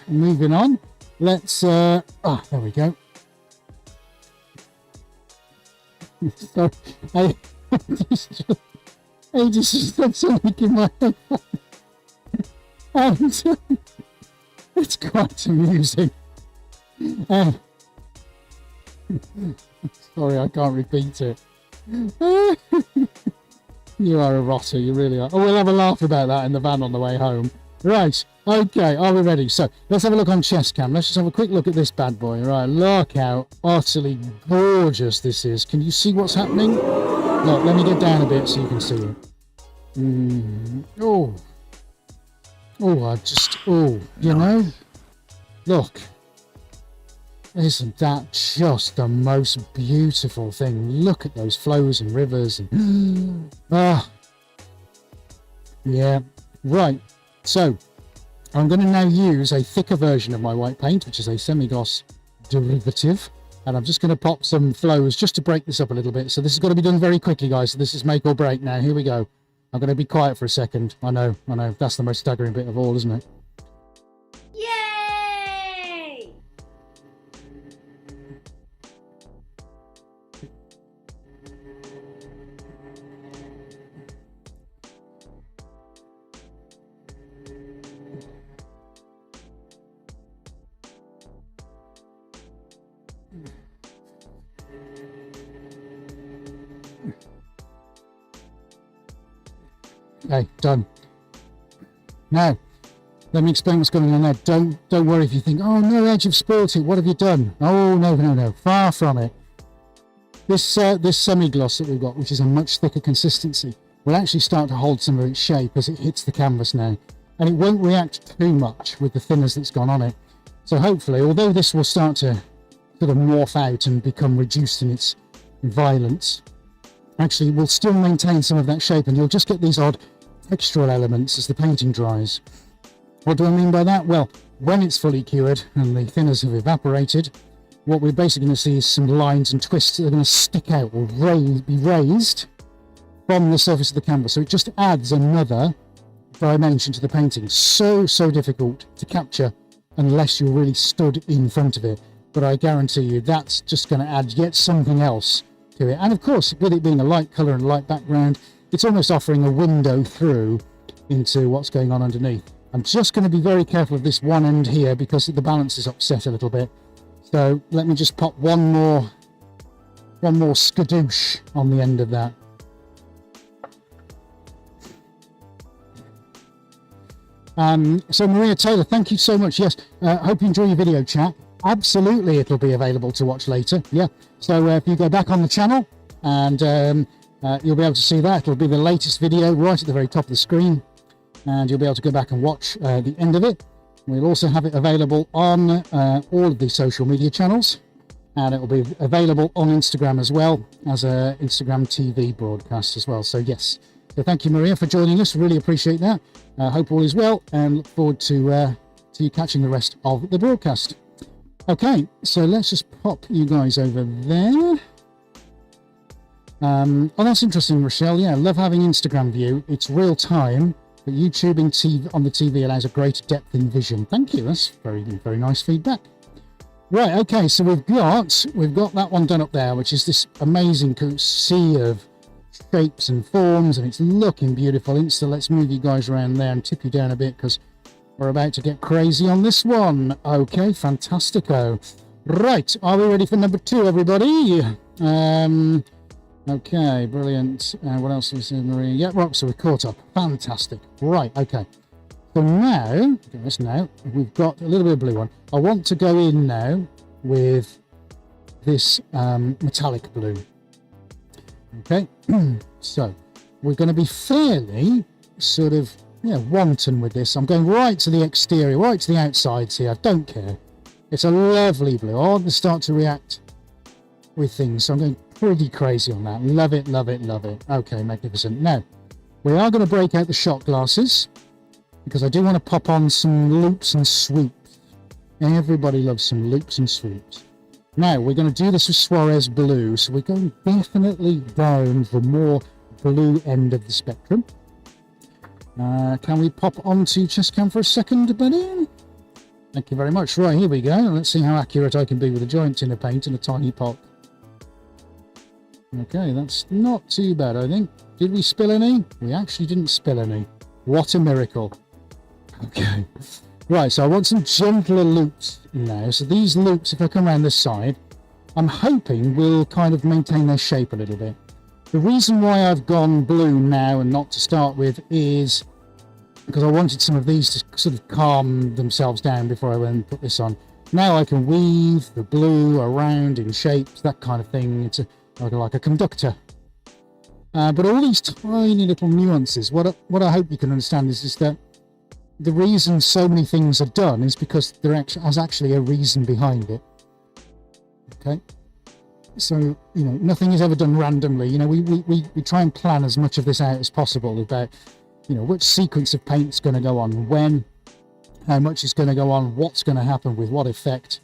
moving on. Let's, there we go. So, I just had something in my head. And it's quite amusing. Sorry, I can't repeat it. You are a rotter, you really are. Oh, we'll have a laugh about that in the van on the way home. Right, okay, are we ready? So, let's have a look on chest cam. Let's just have a quick look at this bad boy. Right, look how utterly gorgeous this is. Can you see what's happening? Look, let me get down a bit so you can see it. Oh, you know? Look. Isn't that just the most beautiful thing? Look at those flows and rivers and yeah, right. So I'm going to now use a thicker version of my white paint, which is a semi-gloss derivative, and I'm just going to pop some flows just to break this up a little bit. So this has got to be done very quickly, guys. So this is make or break now. Here we go. I'm going to be quiet for a second. I know. That's the most staggering bit of all, isn't it? Yay! Okay, done. Now, let me explain what's going on there. Don't worry if you think, oh no, Edge, you've spoilt it. What have you done? Oh no, far from it. This semi-gloss that we've got, which is a much thicker consistency, will actually start to hold some of its shape as it hits the canvas now, and it won't react too much with the thinners that's gone on it. So hopefully, although this will start to sort of morph out and become reduced in its violence, actually we'll still maintain some of that shape, and you'll just get these odd textural elements as the painting dries. What do I mean by that? Well, when it's fully cured and the thinners have evaporated, what we're basically going to see is some lines and twists that are going to stick out or be raised from the surface of the canvas. So it just adds another dimension to the painting. So difficult to capture unless you're really stood in front of it. But I guarantee you that's just going to add yet something else to it. And of course, with it being a light colour and light background, it's almost offering a window through into what's going on underneath. I'm just going to be very careful of this one end here because the balance is upset a little bit. So let me just pop one more skadoosh on the end of that. So Maria Taylor, thank you so much. Yes, hope you enjoy your video chat. Absolutely, it'll be available to watch later. Yeah, so if you go back on the channel and you'll be able to see that. It'll be the latest video right at the very top of the screen, and you'll be able to go back and watch the end of it. We'll also have it available on all of the social media channels. and it will be available on Instagram as well as a Instagram TV broadcast as well. So yes, so thank you, Maria, for joining us. Really appreciate that. Hope all is well, and look forward to you catching the rest of the broadcast. Okay, so let's just pop you guys over there. Oh, that's interesting, Rochelle. Yeah, I love having Instagram view. It's real time, but YouTube on the TV allows a greater depth in vision. Thank you. That's very, very nice feedback. Right, okay, so we've got that one done up there, which is this amazing sea of shapes and forms, and it's looking beautiful. So let's move you guys around there and tip you down a bit because we're about to get crazy on this one. Okay, fantastico. Right, are we ready for number 2, everybody? Okay, brilliant. What else is in Maria? Yeah, right, so we're caught up. Fantastic. Right, okay. So now, we've got a little bit of blue one. I want to go in now with this metallic blue. Okay, so we're going to be fairly sort of, wanton with this. I'm going right to the exterior, right to the outsides here. I don't care. It's a lovely blue. I want to start to react with things, so I'm going pretty crazy on that. Love it, love it, love it. Okay, magnificent. Now, we are going to break out the shot glasses, because I do want to pop on some loops and swoops. Everybody loves some loops and swoops. Now, we're going to do this with Suarez blue, so we're going definitely down the more blue end of the spectrum. Can we pop onto chest cam for a second, buddy? Thank you very much. Right, here we go. Let's see how accurate I can be with the joints in a paint and a tiny pot. Okay, that's not too bad, I think. Did we spill any? We actually didn't spill any. What a miracle. Okay, right, so I want some gentler loops now. So these loops, if I come around this side, I'm hoping will kind of maintain their shape a little bit. The reason why I've gone blue now and not to start with is because I wanted some of these to sort of calm themselves down before I went and put this on. Now I can weave the blue around in shapes, that kind of thing. It's like a conductor. But all these tiny little nuances, what I hope you can understand is that the reason so many things are done is because there is actually a reason behind it. Okay, so nothing is ever done randomly. We try and plan as much of this out as possible about which sequence of paint's going to go on when, how much is going to go on, what's going to happen with what effect.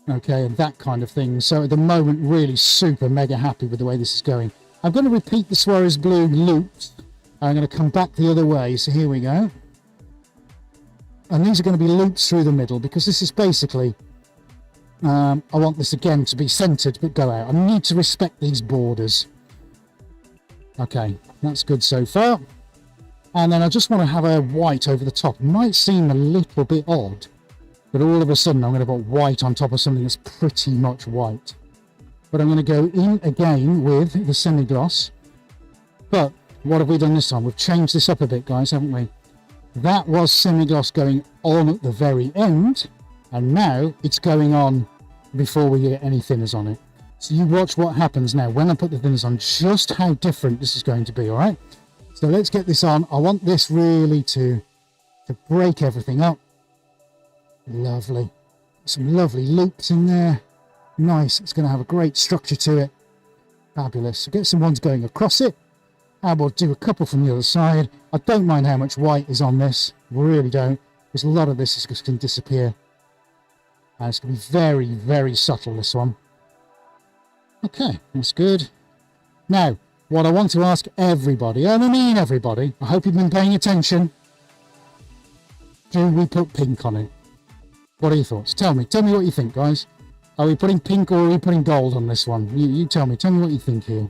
Okay, and that kind of thing. So at the moment, really super mega happy with the way this is going. I'm going to repeat the Suarez blue loops. I'm going to come back the other way. So here we go. And these are going to be loops through the middle because this is basically, I want this again to be centered but go out. I need to respect these borders. Okay, that's good so far. And then I just want to have a white over the top. It might seem a little bit odd, but all of a sudden I'm going to put white on top of something that's pretty much white. But I'm going to go in again with the semi-gloss. But what have we done this time? We've changed this up a bit, guys, haven't we? That was semi-gloss going on at the very end, and now it's going on before we get any thinners on it. So you watch what happens now when I put the thinners on, just how different this is going to be, all right? So let's get this on. I want this really to break everything up. Lovely. Some lovely loops in there. Nice. It's going to have a great structure to it. Fabulous. So get some ones going across it. And we'll do a couple from the other side. I don't mind how much white is on this. Really don't. Because a lot of this is just going to disappear. And it's going to be very, very subtle, this one. Okay, that's good. Now, what I want to ask everybody, and I mean everybody, I hope you've been paying attention. Do we put pink on it? What are your thoughts? Tell me what you think, guys. Are we putting pink or are we putting gold on this one? You tell me what you think here.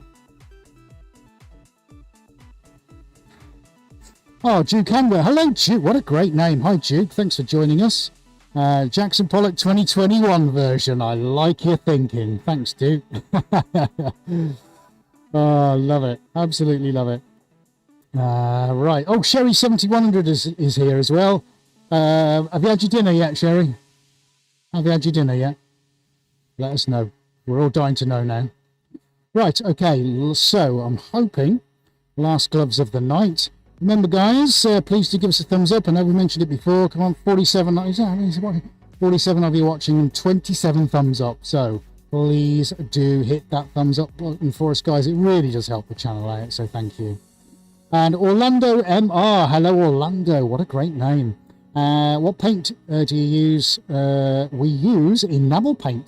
Oh, Duke Hanwell. Hello, Duke. What a great name. Hi, Duke. Thanks for joining us. Jackson Pollock 2021 version. I like your thinking. Thanks, Duke. Oh, love it. Absolutely love it. Right. Oh, Sherry 7100 is here as well. Have you had your dinner yet, Sherry? Have you had your dinner yet? Let us know. We're all dying to know now. Right. Okay. So I'm hoping last gloves of the night. Remember, guys, please do give us a thumbs up. I know we mentioned it before. Come on, 47. 47 of you watching and 27 thumbs up. So please do hit that thumbs up button for us, guys. It really does help the channel out, so thank you. And Orlando MR. Hello, Orlando. What a great name. What paint do you use? We use enamel paint.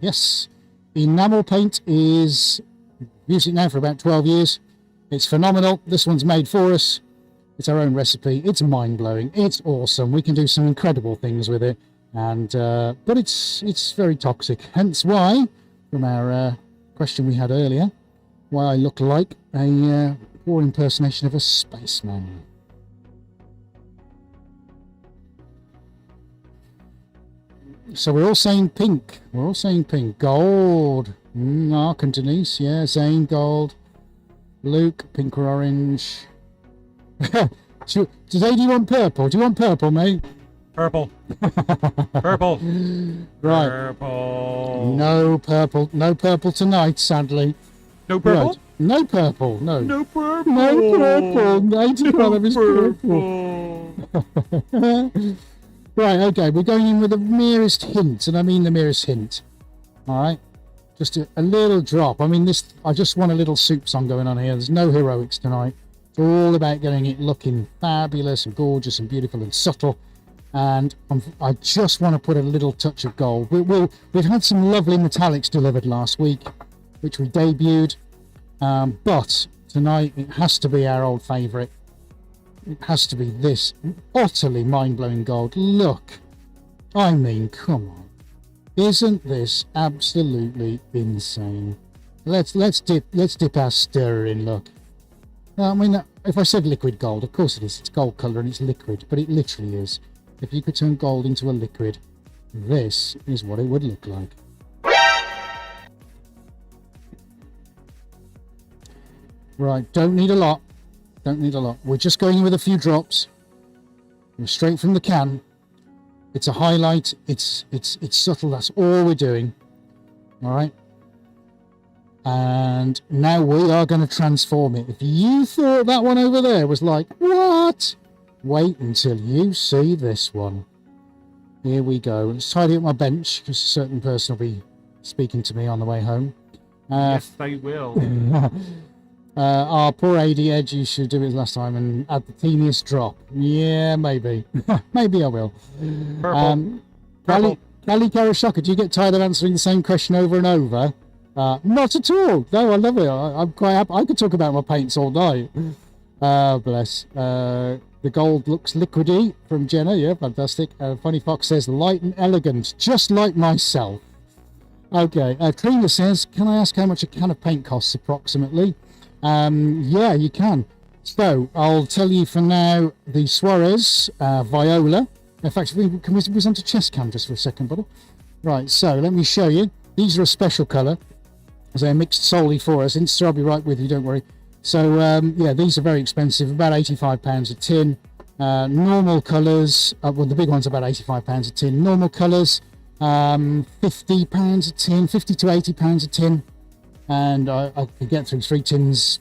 Yes. Enamel paint is... used it now for about 12 years. It's phenomenal. This one's made for us. It's our own recipe. It's mind-blowing. It's awesome. We can do some incredible things with it. And but it's very toxic. Hence why, from our question we had earlier, why I look like a poor impersonation of a spaceman. So we're all saying pink. We're all saying pink. Gold. Mark and Denise. Yeah, Zane, gold. Luke, pink or orange. Today, do you want purple? Do you want purple, mate? Purple. Purple. Right. Purple. No purple. No purple tonight, sadly. No purple? Right. No purple. No. No purple. No purple. 90 is purple. purple. Right, okay. We're going in with the merest hint, and I mean the merest hint. All right. Just a little drop. I mean, I just want a little soup song going on here. There's no heroics tonight. It's all about getting it looking fabulous and gorgeous and beautiful and subtle. And I just want to put a little touch of gold. We've had some lovely metallics delivered last week, which we debuted. But tonight it has to be our old favourite. It has to be this utterly mind-blowing gold. Look, I mean, come on. Isn't this absolutely insane? Let's dip our stirrer in. Look, I mean, if I said liquid gold, of course it is. It's gold colour and it's liquid, but it literally is. If you could turn gold into a liquid, this is what it would look like. Right, don't need a lot. Don't need a lot. We're just going in with a few drops. We're straight from the can. It's a highlight. It's subtle. That's all we're doing. All right. And now we are going to transform it. If you thought that one over there was like, what? Wait until you see this one. Here we go. Let's tidy up my bench because a certain person will be speaking to me on the way home. Yes, they will. Our poor AD Edge, you should do it last time and add the teeniest drop. Yeah, maybe. Maybe I will. Purple. Kali Karashaka, do you get tired of answering the same question over and over? Not at all. No, I love it. I'm quite happy. I could talk about my paints all night. Bless. The gold looks liquidy from Jenna. Yeah, fantastic. Funny Fox says light and elegant, just like myself. Okay. Trina says, can I ask how much a can of paint costs approximately? Yeah, you can. So I'll tell you for now. The Suarez Viola. In fact, can we whiz onto chest cam just for a second, buddy? Right. So let me show you. These are a special colour, as they're mixed solely for us. Insta, I'll be right with you. Don't worry. So yeah, these are very expensive. About £85 a tin. Normal colours. Well, the big one's about £85 a tin. Normal colours, £50 a tin, £50 to £80 a tin. And I could get through 3 tins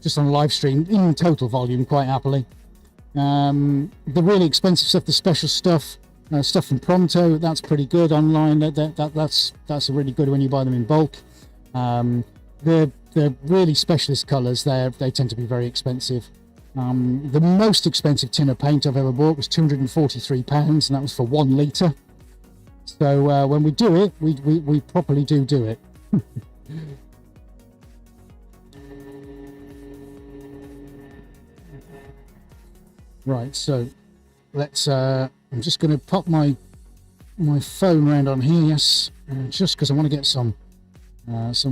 just on a live stream in total volume quite happily. The really expensive stuff, the special stuff, stuff from Pronto, that's pretty good online. That's a really good when you buy them in bulk. The really specialist colours they tend to be very expensive. The most expensive tin of paint I've ever bought was £243, and that was for 1 litre. So when we do it, we properly do it. Right, so let's I'm just going to pop my phone around on here, yes, just because I want to get some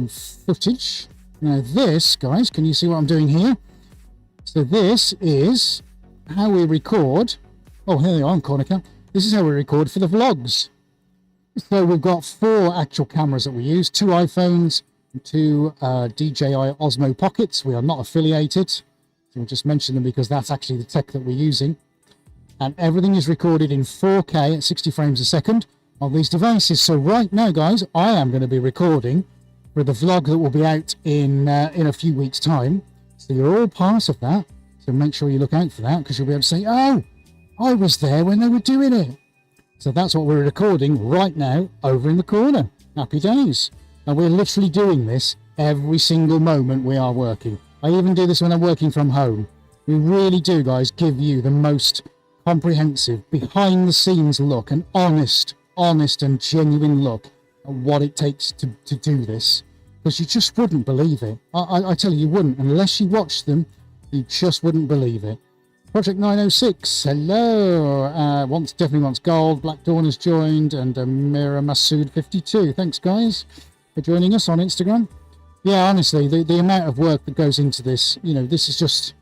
footage. Now this, guys, can you see what I'm doing here? So this is how we record. Oh, here they are on corner cam. This is how we record for the vlogs. So we've got 4 actual cameras that we use, 2 iPhones, 2 DJI Osmo Pockets. We are not affiliated, so we'll just mention them because that's actually the tech that we're using. And everything is recorded in 4K at 60 frames a second on these devices. So right now, guys, I am going to be recording for the vlog that will be out in a few weeks' time. So you're all part of that. So make sure you look out for that because you'll be able to say, oh, I was there when they were doing it. So that's what we're recording right now over in the corner. Happy days. And we're literally doing this every single moment we are working. I even do this when I'm working from home. We really do, guys, give you the most comprehensive, behind the scenes look, an honest and genuine look at what it takes to do this. Because you just wouldn't believe it. I tell you wouldn't. Unless you watch them, you just wouldn't believe it. Project 906, hello. Definitely wants gold. Black Dawn has joined, and Mira Masood 52. Thanks, guys, for joining us on Instagram. Yeah, honestly, the amount of work that goes into this, this is just,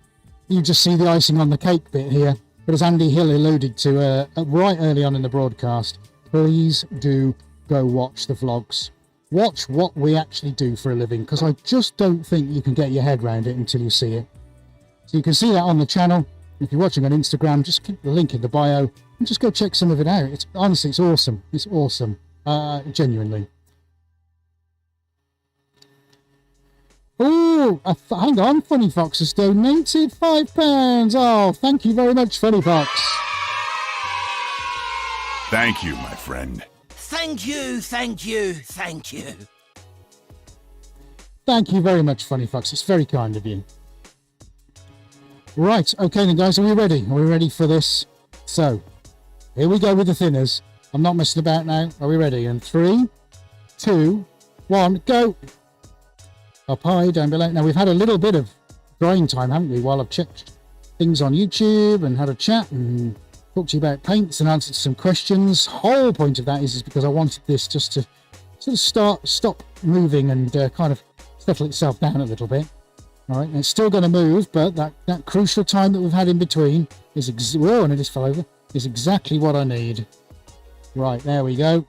you just see the icing on the cake bit here. But as Andy Hill alluded to right early on in the broadcast, please do go watch the vlogs. Watch what we actually do for a living, because I just don't think you can get your head around it until you see it. So you can see that on the channel. If you're watching on Instagram, just click the link in the bio and just go check some of it out. Honestly, it's awesome. It's awesome. Genuinely. Oh, hang on. Funny Fox has donated £5. Oh, thank you very much, Funny Fox. Thank you, my friend. Thank you, thank you, thank you. Thank you very much, Funny Fox. It's very kind of you. Right, okay then, guys, are we ready? Are we ready for this? So, here we go with the thinners. I'm not messing about now. Are we ready? And 3, 2, 1, go! Up high, down below. Now, we've had a little bit of drying time, haven't we, while I've checked things on YouTube and had a chat and talked to you about paints and answered some questions. Whole point of that is because I wanted this just to sort of stop moving and kind of settle itself down a little bit. All right, and it's still going to move, but that crucial time that we've had in between is whoa, and it just fell over, is exactly what I need. Right, there we go.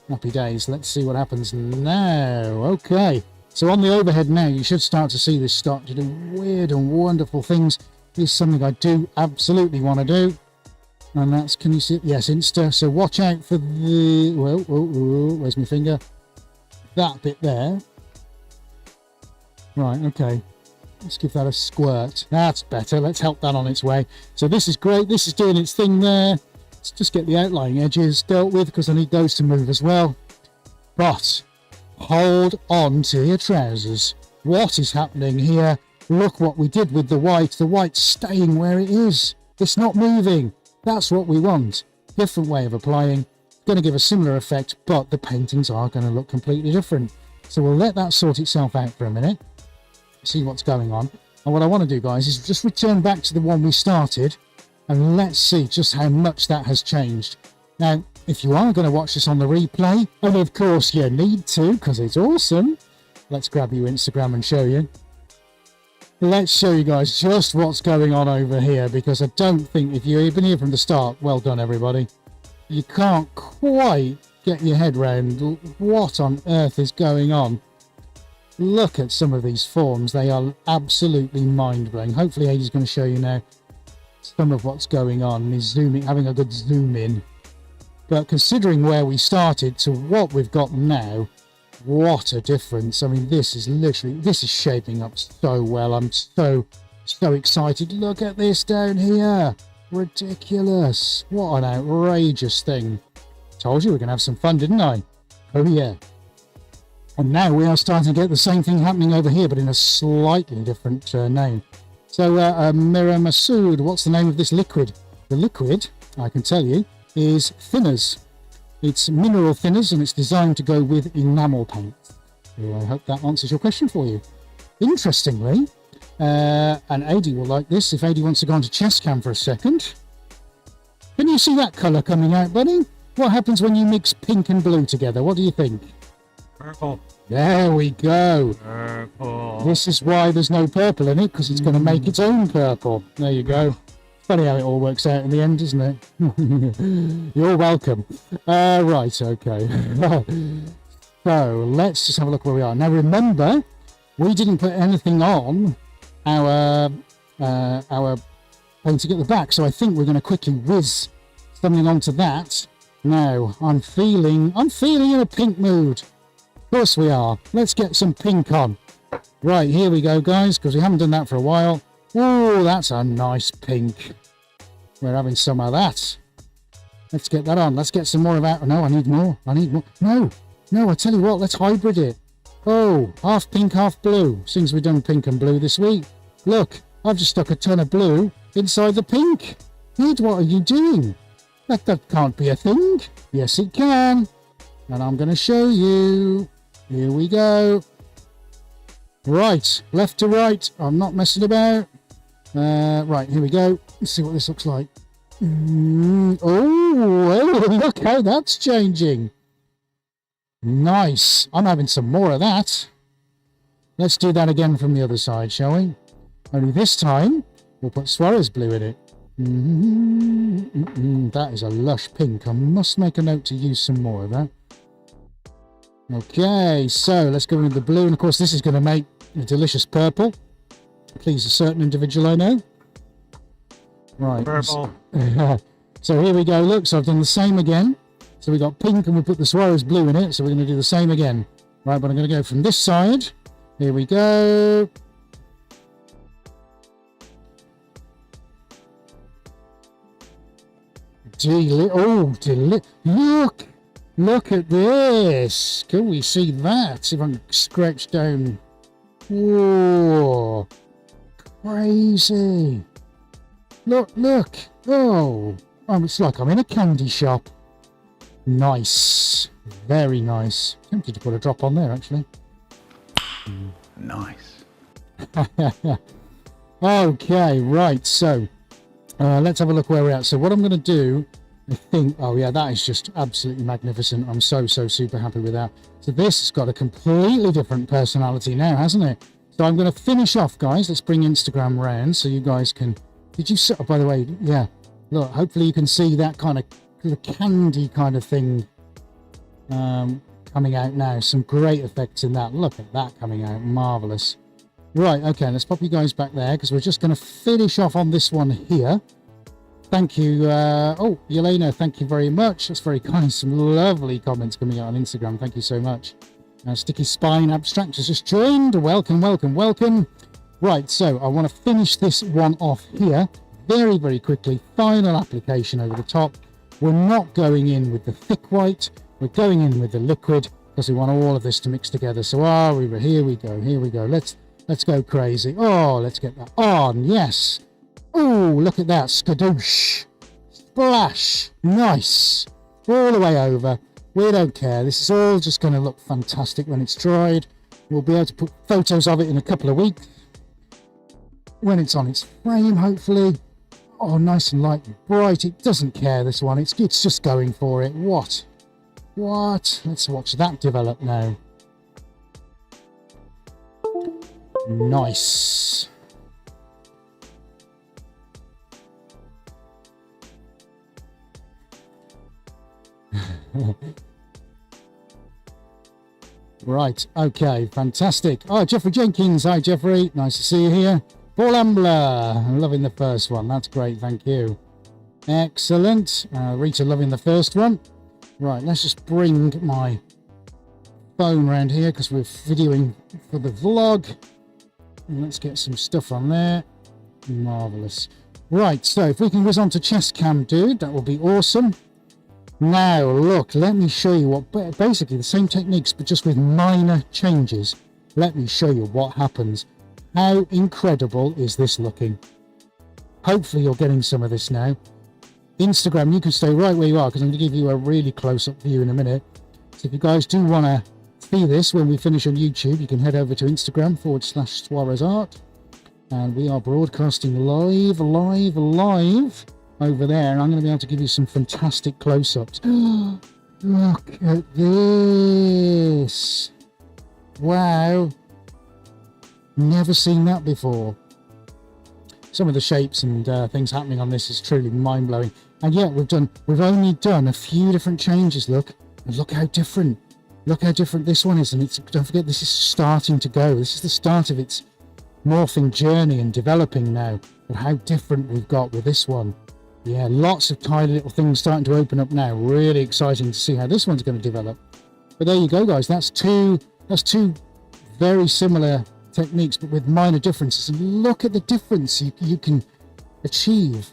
Happy days. Let's see what happens now. Okay, so on the overhead now, you should start to see this start to do weird and wonderful things. This is something I do absolutely want to do. And that's, can you see it? Yes, Insta. So watch out for the, where's my finger? That bit there. Right, okay. Let's give that a squirt. That's better. Let's help that on its way. So this is great. This is doing its thing there. Let's just get the outlying edges dealt with because I need those to move as well. But hold on to your trousers. What is happening here? Look what we did with the white. The white's staying where it is. It's not moving. That's what we want. Different way of applying. Going to give a similar effect, but the paintings are going to look completely different. So we'll let that sort itself out for a minute. See what's going on. And what I want to do, guys, is just return back to the one we started and let's see just how much that has changed. Now, if you are going to watch this on the replay, and of course you need to because it's awesome, let's grab your Instagram and show you. Let's show you guys just what's going on over here, because I don't think, if you've been here from the start, well done everybody, you can't quite get your head round what on earth is going on. Look at some of these forms. They are absolutely mind-blowing. Hopefully Aidy's going to show you now some of what's going on. He's zooming, having a good zoom in. But considering where we started to what we've got now, what a difference. I mean, this is shaping up so well. I'm so excited. Look at this down here. Ridiculous. What an outrageous thing. Told you we're going to have some fun, didn't I? Oh yeah. And now we are starting to get the same thing happening over here, but in a slightly different name. So, Mira Masood, what's the name of this liquid? The liquid, I can tell you, is thinners. It's mineral thinners, and it's designed to go with enamel paint. So I hope that answers your question for you. Interestingly, and Adi will like this, if Adi wants to go on to chest cam for a second. Can you see that colour coming out, buddy? What happens when you mix pink and blue together? What do you think? Purple. There we go. Purple. This is why there's no purple in it, because it's going to make its own purple. There you go. Funny how it all works out in the end, isn't it? You're welcome. Right, okay. So let's just have a look where we are. Now remember, we didn't put anything on our painting at the back, so I think we're going to quickly whiz something onto that. Now, I'm feeling in a pink mood. Of course we are. Let's get some pink on. Right, here we go, guys, because we haven't done that for a while. Oh, that's a nice pink. We're having some of that. Let's get that on. Let's get some more of that. No, I need more. I need more. No, I tell you what, let's hybrid it. Oh, half pink, half blue. Since we've done pink and blue this week. Look, I've just stuck a ton of blue inside the pink. Ed, what are you doing? That can't be a thing. Yes, it can. And I'm going to show you. Here we go. Right, left to right. I'm not messing about. Right, here we go. Let's see what this looks like. Oh, look how that's changing. Nice. I'm having some more of that. Let's do that again from the other side, shall we? Only this time, we'll put Suarez blue in it. That is a lush pink. I must make a note to use some more of that. Okay, so let's go into the blue. And of course, this is going to make a delicious purple. Please a certain individual I know. Right. Purple. So here we go. Look, so I've done the same again. So we got pink and we put the Suarez blue in it. So we're going to do the same again. Right, but I'm going to go from this side. Here we go. Look at this. Can we see that? If I can scratch down. Whoa. Crazy. Look. Oh, it's like I'm in a candy shop. Nice. Very nice. Tempted to put a drop on there, actually. Nice. Okay, right. So, let's have a look where we're at. So what I'm going to do, I think, oh yeah, that is just absolutely magnificent. I'm so super happy with that. So this has got a completely different personality now, hasn't it? So I'm going to finish off, guys. Let's bring Instagram round so you guys can... Did you... Oh, by the way, yeah. Look, hopefully you can see that kind of the candy kind of thing coming out now. Some great effects in that. Look at that coming out. Marvellous. Right, okay, let's pop you guys back there because we're just going to finish off on this one here. Thank you. Oh, Yelena, thank you very much. That's very kind. Some lovely comments coming out on Instagram. Thank you so much. Sticky Spine Abstract has just joined. Welcome. Right, so I want to finish this one off here very quickly. Final application over the top. We're not going in with the thick white. We're going in with the liquid because we want all of this to mix together. So here we go. Let's go crazy. Oh, let's get that on. Yes. Oh, look at that. Skadoosh. Splash. Nice. All the way over. We don't care. This is all just going to look fantastic when it's dried. We'll be able to put photos of it in a couple of weeks. When it's on its frame, hopefully. Oh, nice and light and bright. It doesn't care, this one. It's just going for it. What? Let's watch that develop now. Nice. Right, okay, fantastic. Oh, Jeffrey Jenkins. Hi, Jeffrey. Nice to see you here. Paul Ambler. Loving the first one. That's great, thank you. Excellent. Rita loving the first one. Right, let's just bring my phone around here because we're videoing for the vlog. And let's get some stuff on there. Marvellous. Right, so if we can whiz on to chest cam, dude, that will be awesome. Now, look, let me show you what, basically the same techniques, but just with minor changes. Let me show you what happens. How incredible is this looking? Hopefully you're getting some of this now. Instagram, you can stay right where you are because I'm going to give you a really close-up view in a minute. So if you guys do want to see this when we finish on YouTube, you can head over to Instagram /Suarez Art. And we are broadcasting live over there. And I'm going to be able to give you some fantastic close-ups. Look at this. Wow. Never seen that before. Some of the shapes and things happening on this is truly mind-blowing. And yet we've only done a few different changes. Look how different this one is. And don't forget, this is starting to go. This is the start of its morphing journey and developing now. But how different we've got with this one. Yeah, lots of tiny little things starting to open up now. Really exciting to see how this one's going to develop. But there you go, guys. That's two very similar techniques, but with minor differences. And look at the difference you can achieve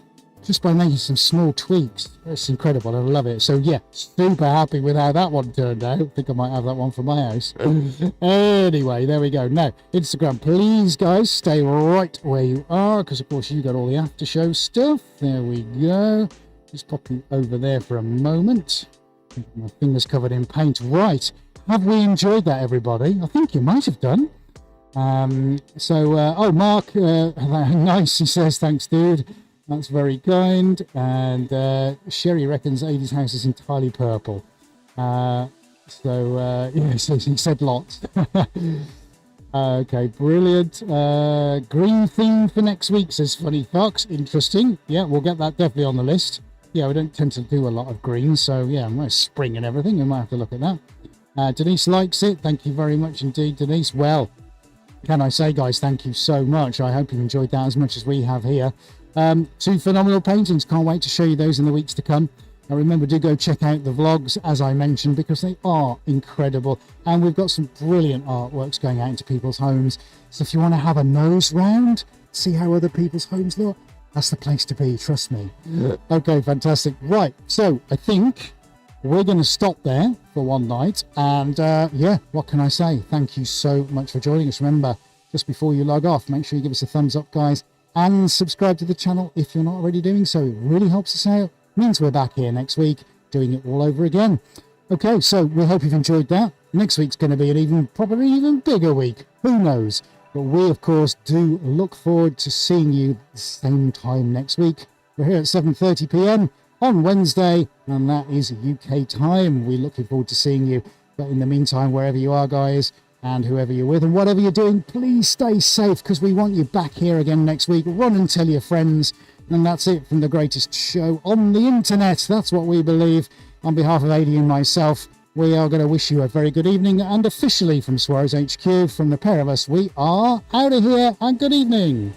just by making some small tweaks. It's incredible. I love it. So yeah, super happy with how that one turned out. I think I might have that one for my house. Anyway, there we go. Now, Instagram, please guys, stay right where you are, because of course you got all the after show stuff. There we go. Just popping over there for a moment. My fingers covered in paint. Right. Have we enjoyed that, everybody? I think you might have done. Oh, Mark, nice, he says, thanks, dude. That's very kind. And Sherry reckons Adie's house is entirely purple. Yes, he said lots. Okay, brilliant. Green theme for next week, says Funny Fox. Interesting. Yeah, we'll get that definitely on the list. Yeah, we don't tend to do a lot of green, so yeah, spring and everything. We might have to look at that. Denise likes it. Thank you very much indeed, Denise. Well, can I say, guys, thank you so much. I hope you enjoyed that as much as we have here. 2 phenomenal paintings. Can't wait to show you those in the weeks to come. Now remember, do go check out the vlogs, as I mentioned, because they are incredible. And we've got some brilliant artworks going out into people's homes. So if you want to have a nose round, see how other people's homes look, that's the place to be, trust me. Okay, fantastic. Right, so I think we're going to stop there for one night. And yeah, what can I say? Thank you so much for joining us. Remember, just before you log off, make sure you give us a thumbs up, guys, and subscribe to the channel if you're not already doing so. It really helps us out. It means we're back here next week doing it all over again. Okay, so we hope you've enjoyed that. Next week's going to be probably even bigger week. Who knows? But we, of course, do look forward to seeing you the same time next week. We're here at 7:30 p.m. on Wednesday, and that is UK time. We're looking forward to seeing you. But in the meantime, wherever you are, guys, and whoever you're with and whatever you're doing, please stay safe, because we want you back here again next week. Run and tell your friends. And that's it from the greatest show on the internet. That's what we believe. On behalf of Adie and myself, we are going to wish you a very good evening. And officially from Suarez HQ, from the pair of us, we are out of here, and good evening.